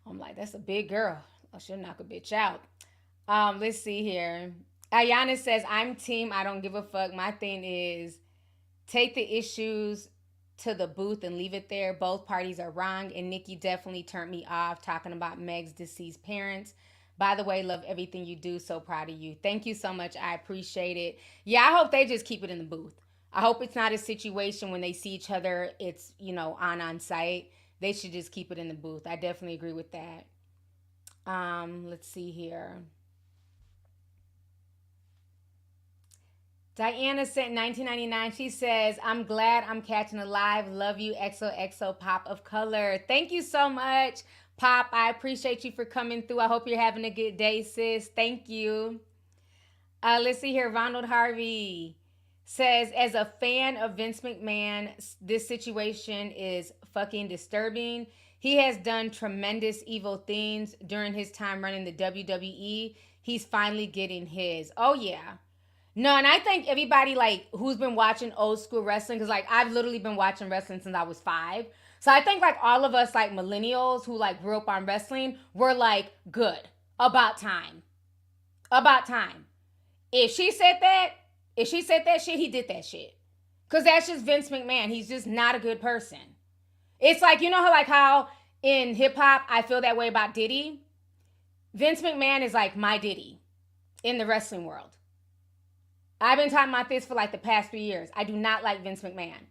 I'm like, that's a big girl. I should knock a bitch out. Let's see here. Ayana says, I'm team I don't give a fuck. My thing is take the issues to the booth and leave it there. Both parties are wrong, and Nicki definitely turned me off talking about Meg's deceased parents. By the way, love everything you do. So proud of you. Thank you so much. I appreciate it. Yeah, I hope they just keep it in the booth. I hope it's not a situation when they see each other, it's, on site. They should just keep it in the booth. I definitely agree with that. Let's see here. Diana sent $19.99. She says, I'm glad I'm catching a live. Love you, XOXO Pop of Color. Thank you so much, Pop. I appreciate you for coming through. I hope you're having a good day, sis. Thank you. Let's see here. Ronald Harvey says, as a fan of Vince McMahon, this situation is fucking disturbing. He has done tremendous evil things during his time running the WWE. He's finally getting his. Oh, yeah. No, and I think everybody, like, who's been watching old school wrestling, because, like, I've literally been watching wrestling since I was 5. So I think, like, all of us, like, millennials who, like, grew up on wrestling were, like, good. About time. About time. If she said that shit, he did that shit. Because that's just Vince McMahon. He's just not a good person. It's like, you know how in hip-hop I feel that way about Diddy? Vince McMahon is like my Diddy in the wrestling world. I've been talking about this for like the past 3 years. I do not like Vince McMahon.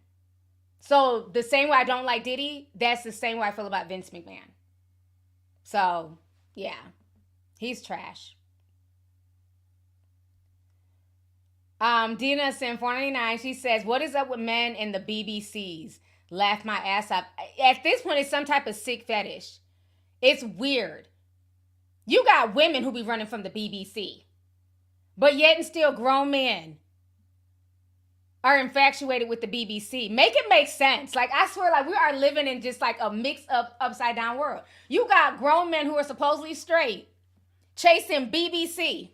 So the same way I don't like Diddy, that's the same way I feel about Vince McMahon. So, yeah. He's trash. Dina Sin 499, she says, what is up with men and the BBCs? Laugh my ass off. At this point, it's some type of sick fetish. It's weird. You got women who be running from the BBC. But yet and still grown men are infatuated with the BBC. Make it make sense. Like, I swear, like, we are living in just like a mixed up, upside down world. You got grown men who are supposedly straight chasing BBC.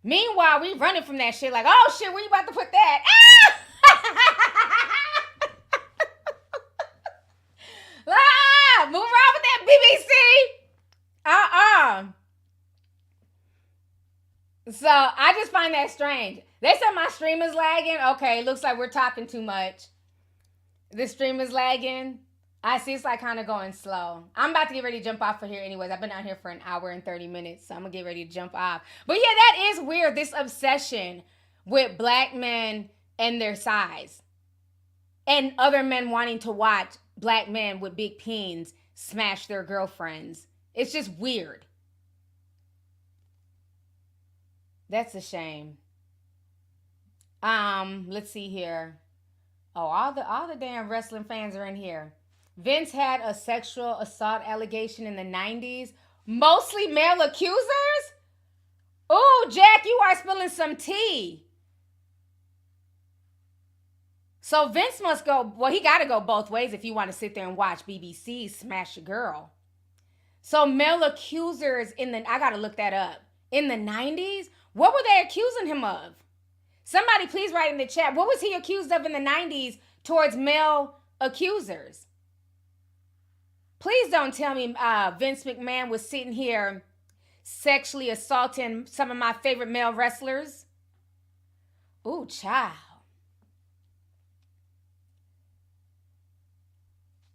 Meanwhile, we running from that shit like, oh shit, where you about to put that? Ah! Ah! Move around with that BBC. So I just find that strange. They said my stream is lagging. Okay, looks like we're talking too much. The stream is lagging. I see it's like kind of going slow. I'm about to get ready to jump off for here anyways. I've been out here for an hour and 30 minutes, so I'm going to get ready to jump off. But yeah, that is weird, this obsession with black men and their size. And other men wanting to watch black men with big peens smash their girlfriends. It's just weird. That's a shame. Let's see here. Oh, all the damn wrestling fans are in here. Vince had a sexual assault allegation in the 90s. Mostly male accusers? Ooh, Jack, you are spilling some tea. So Vince must go, well, he got to go both ways if you want to sit there and watch BBC smash a girl. So male accusers I got to look that up. In the 90s? What were they accusing him of? Somebody please write in the chat. What was he accused of in the 90s towards male accusers? Please don't tell me Vince McMahon was sitting here sexually assaulting some of my favorite male wrestlers. Ooh, child.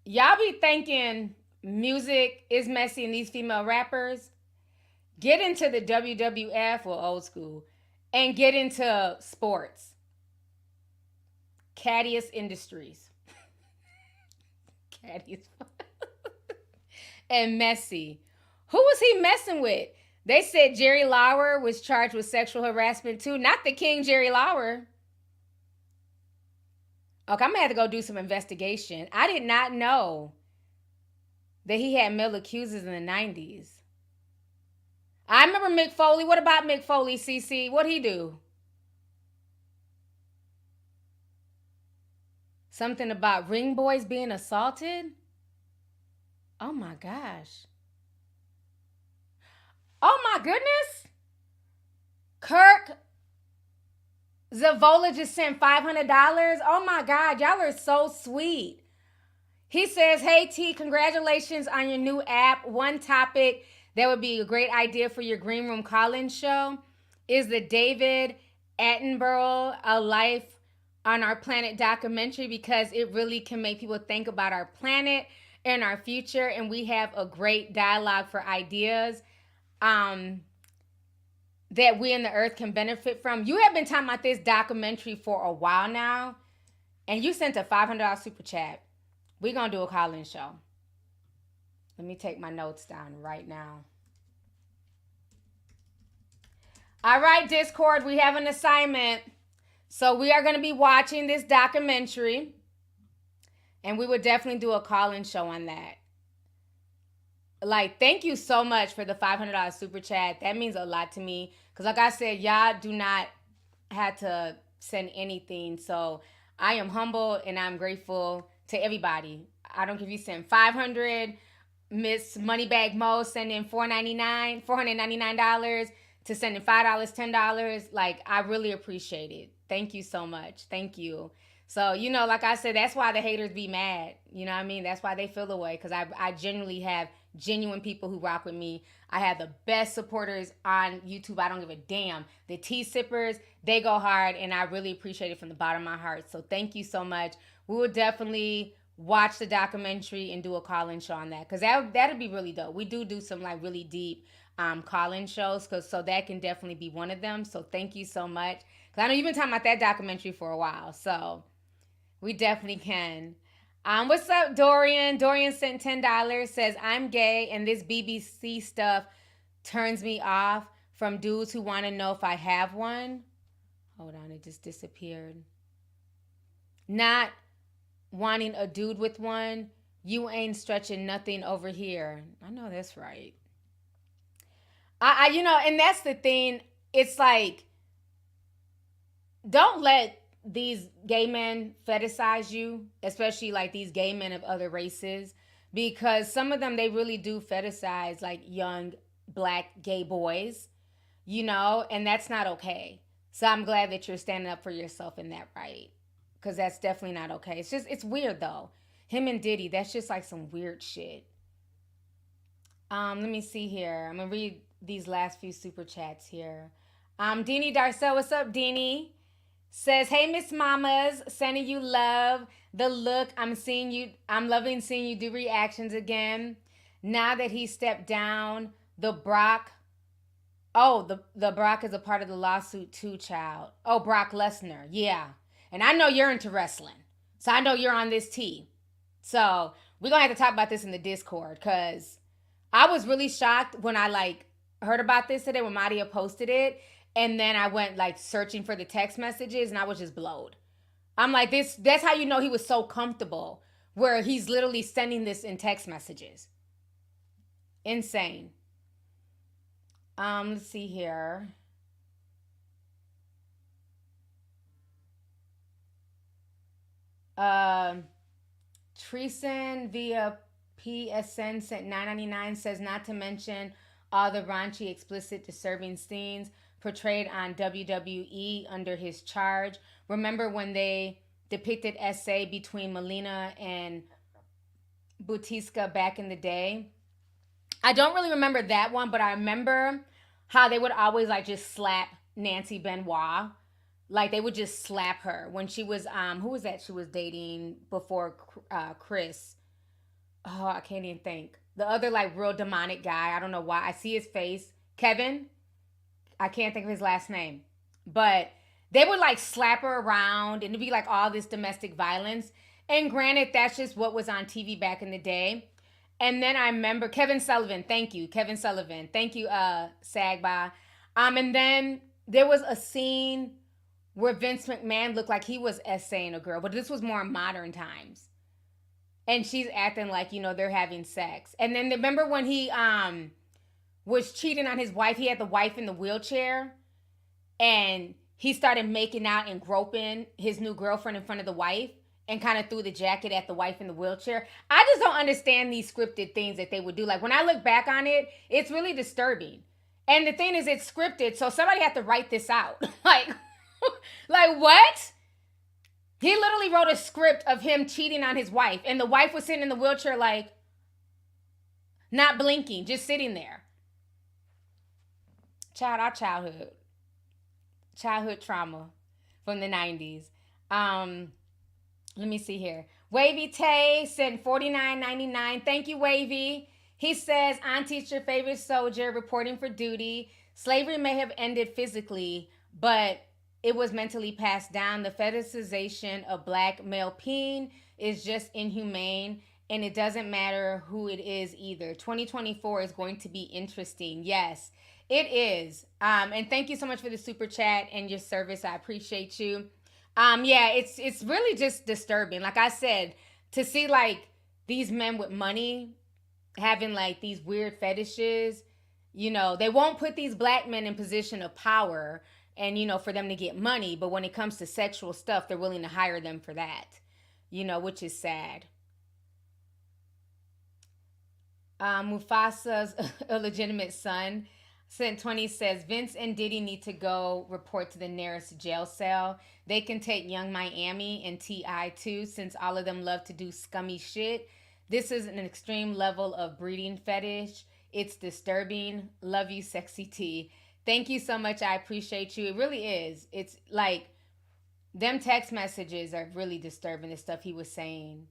Y'all be thinking music is messy and these female rappers. Get into the WWF or old school and get into sports. Cadius Industries. Cadius. And messy. Who was he messing with? They said Jerry Lawler was charged with sexual harassment too. Not the King Jerry Lawler. Okay, I'm going to have to go do some investigation. I did not know that he had male accusers in the 90s. I remember Mick Foley. What about Mick Foley, CC? What'd he do? Something about ring boys being assaulted? Oh my gosh. Oh my goodness. Kirk Zavola just sent $500. Oh my God, y'all are so sweet. He says, hey T, congratulations on your new app. One topic that would be a great idea for your Green Room call-in show is the David Attenborough A Life on Our Planet documentary, because it really can make people think about our planet and our future, and we have a great dialogue for ideas that we and the earth can benefit from. You have been talking about this documentary for a while now, and you sent a $500 super chat. We're going to do a call-in show. Let me take my notes down right now. All right, Discord, we have an assignment. So we are going to be watching this documentary, and we would definitely do a call-in show on that. Like, thank you so much for the $500 super chat. That means a lot to me. Because like I said, y'all do not have to send anything. So I am humble and I'm grateful to everybody. I don't care if you send $500. Miss Moneybag Mo sending $499 to sending $5, $10. Like, I really appreciate it. Thank you so much. Thank you. So, you know, like I said, that's why the haters be mad. You know what I mean? That's why they feel the way. Because I genuinely have genuine people who rock with me. I have the best supporters on YouTube. I don't give a damn. The tea sippers, they go hard, and I really appreciate it from the bottom of my heart. So thank you so much. We will definitely watch the documentary and do a call-in show on that, because that'd be really dope. We do some like really deep call-in shows, so that can definitely be one of them. So thank you so much, because I know you've been talking about that documentary for a while, so we definitely can. What's up, Dorian? Dorian sent $10, says, I'm gay and this BBC stuff turns me off from dudes who want to know if I have one. Hold on, it just disappeared. Not wanting a dude with one. You ain't stretching nothing over here. I know that's right. I and that's the thing. It's like, don't let these gay men fetishize you, especially like these gay men of other races, because some of them, they really do fetishize like young black gay boys, and that's not okay. So I'm glad that you're standing up for yourself in that, right? Because that's definitely not okay. It's weird though. Him and Diddy, that's just like some weird shit. Let me see here. I'm gonna read these last few super chats here. Deanie Darcel, what's up, Deanie? Says, hey, Miss Mamas, sending you love. The look, I'm loving seeing you do reactions again. Now that he stepped down, the Brock is a part of the lawsuit too, child. Oh, Brock Lesnar, yeah. And I know you're into wrestling, so I know you're on this tea. So we're going to have to talk about this in the Discord, because I was really shocked when I heard about this today when Madia posted it. And then I went searching for the text messages, and I was just blowed. I'm like, that's how you know he was so comfortable, where he's literally sending this in text messages. Insane. Let's see here. Treason via PSN sent $9.99, says, not to mention all the raunchy, explicit, disturbing scenes portrayed on WWE under his charge. Remember when they depicted SA between Melina and Bautista back in the day? I don't really remember that one, but I remember how they would always just slap Nancy Benoit. They would just slap her when she was, who was that she was dating before Chris? Oh, I can't even think. The other real demonic guy. I don't know why. I see his face. Kevin? I can't think of his last name. But they would slap her around, and it'd be all this domestic violence. And granted, that's just what was on TV back in the day. And then I remember Kevin Sullivan. Thank you, Kevin Sullivan. Thank you, Sagba. And then there was a scene where Vince McMahon looked like he was essaying a girl, but this was more in modern times. And she's acting like, they're having sex. And then remember when he was cheating on his wife? He had the wife in the wheelchair, and he started making out and groping his new girlfriend in front of the wife, and kind of threw the jacket at the wife in the wheelchair. I just don't understand these scripted things that they would do. When I look back on it, it's really disturbing. And the thing is, it's scripted, so somebody had to write this out. What? He literally wrote a script of him cheating on his wife, and the wife was sitting in the wheelchair not blinking, just sitting there. Our childhood trauma from the 90s. Let me see here. Wavy Tay sent $49.99. Thank you, Wavy. He says, Auntie's your favorite soldier reporting for duty. Slavery may have ended physically, but it was mentally passed down. The fetishization of black male peen is just inhumane, and it doesn't matter who it is either. 2024 is going to be interesting. Yes, it is. And thank you so much for the super chat and your service. I appreciate you. Yeah, it's really just disturbing. Like I said, to see these men with money having these weird fetishes, they won't put these black men in position of power and, for them to get money. But when it comes to sexual stuff, they're willing to hire them for that, which is sad. Mufasa's illegitimate son sent 20, says, Vince and Diddy need to go report to the nearest jail cell. They can take Young Miami and T.I. too, since all of them love to do scummy shit. This is an extreme level of breeding fetish. It's disturbing. Love you, Sexy T. Thank you so much. I appreciate you. It really is. It's like, them text messages are really disturbing, the stuff he was saying.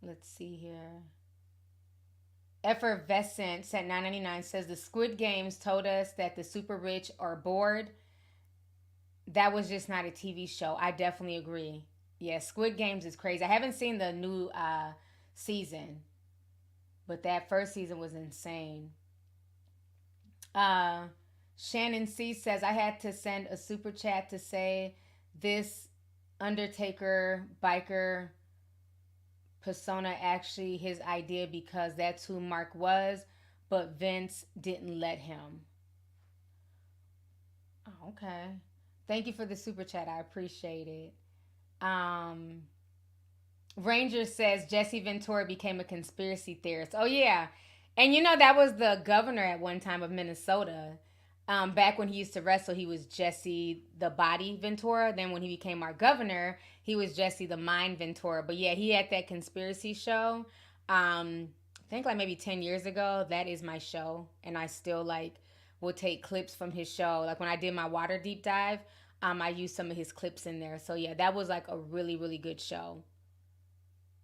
Let's see here. Effervescent at $9.99 says the Squid Games told us that the super rich are bored. That was just not a TV show. I definitely agree. Yeah, Squid Games is crazy. I haven't seen the new season, but that first season was insane. Shannon C says, I had to send a super chat to say this Undertaker biker persona actually his idea because that's who Mark was, but Vince didn't let him. Oh, okay. Thank you for the super chat. I appreciate it. Ranger says Jesse Ventura became a conspiracy theorist. Oh, yeah. And you know, that was the governor at one time of Minnesota. Back when he used to wrestle, he was Jesse the Body Ventura. Then when he became our governor, he was Jesse the Mind Ventura. But yeah, he had that conspiracy show. I think like maybe 10 years ago. That is my show. And I still like will take clips from his show. Like when I did my water deep dive, I used some of his clips in there. So yeah, that was like a really, really good show.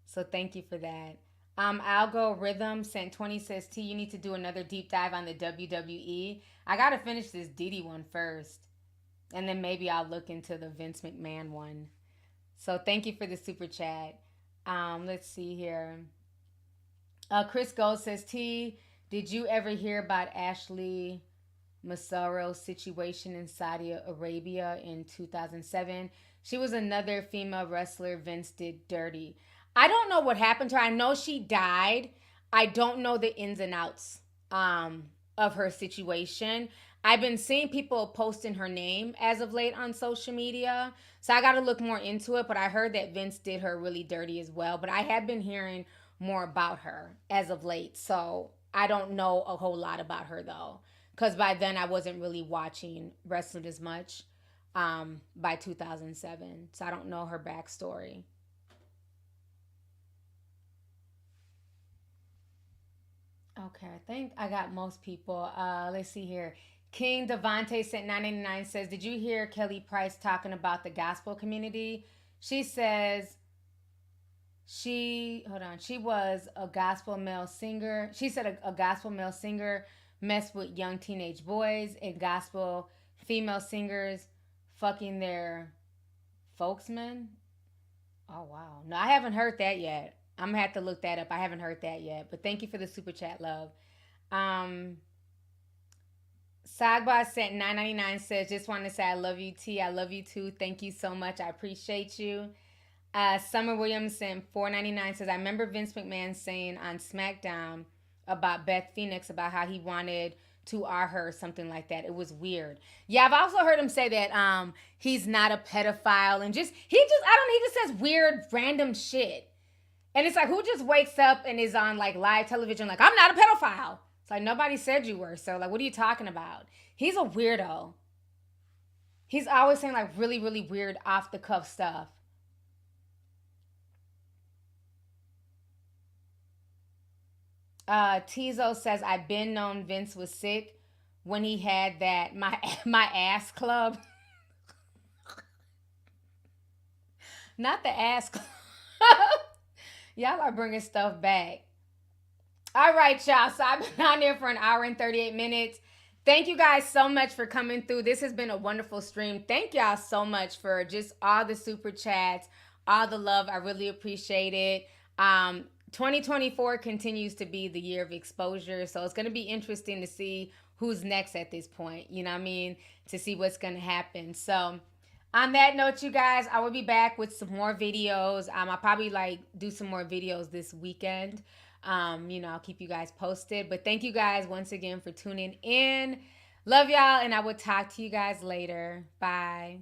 So thank you for that. Algorithm sent 20 says, T, you need to do another deep dive on the WWE. I got to finish this Diddy one first. And then maybe I'll look into the Vince McMahon one. So thank you for the super chat. Let's see here. Chris Gold says, T, did you ever hear about Ashley Massaro's situation in Saudi Arabia in 2007? She was another female wrestler Vince did dirty. I don't know what happened to her. I know she died. I don't know the ins and outs of her situation. I've been seeing people posting her name as of late on social media. So I got to look more into it. But I heard that Vince did her really dirty as well. But I have been hearing more about her as of late. So I don't know a whole lot about her, though. Because by then I wasn't really watching wrestling as much by 2007. So I don't know her backstory. Okay, I think I got most people. Let's see here. King Devontae sent $9.99 says, did you hear Kelly Price talking about the gospel community? She says she was a gospel male singer. She said a gospel male singer messed with young teenage boys and gospel female singers fucking their folksmen. Oh, wow. No, I haven't heard that yet. I'm going to have to look that up. I haven't heard that yet. But thank you for the super chat, love. Sagba sent $9.99 says, just wanted to say I love you, T. I love you, too. Thank you so much. I appreciate you. Summer Williams sent $4.99 says, I remember Vince McMahon saying on SmackDown about Beth Phoenix about how he wanted to R her or something like that. It was weird. Yeah, I've also heard him say that he's not a pedophile and he just says weird, random shit. And it's like, who just wakes up and is on like live television like, I'm not a pedophile. It's like, nobody said you were. So like, what are you talking about? He's a weirdo. He's always saying like really, really weird off the cuff stuff. Tizo says, I've been known Vince was sick when he had that my ass club. Not the ass club. Y'all are bringing stuff back. All right, y'all. So I've been on there for an hour and 38 minutes. Thank you guys so much for coming through. This has been a wonderful stream. Thank y'all so much for just all the super chats, all the love. I really appreciate it. 2024 continues to be the year of exposure. So it's going to be interesting to see who's next at this point. You know what I mean? To see what's going to happen. So on that note, you guys, I will be back with some more videos. I'll probably like do some more videos this weekend. I'll keep you guys posted. But thank you guys once again for tuning in. Love y'all, and I will talk to you guys later. Bye.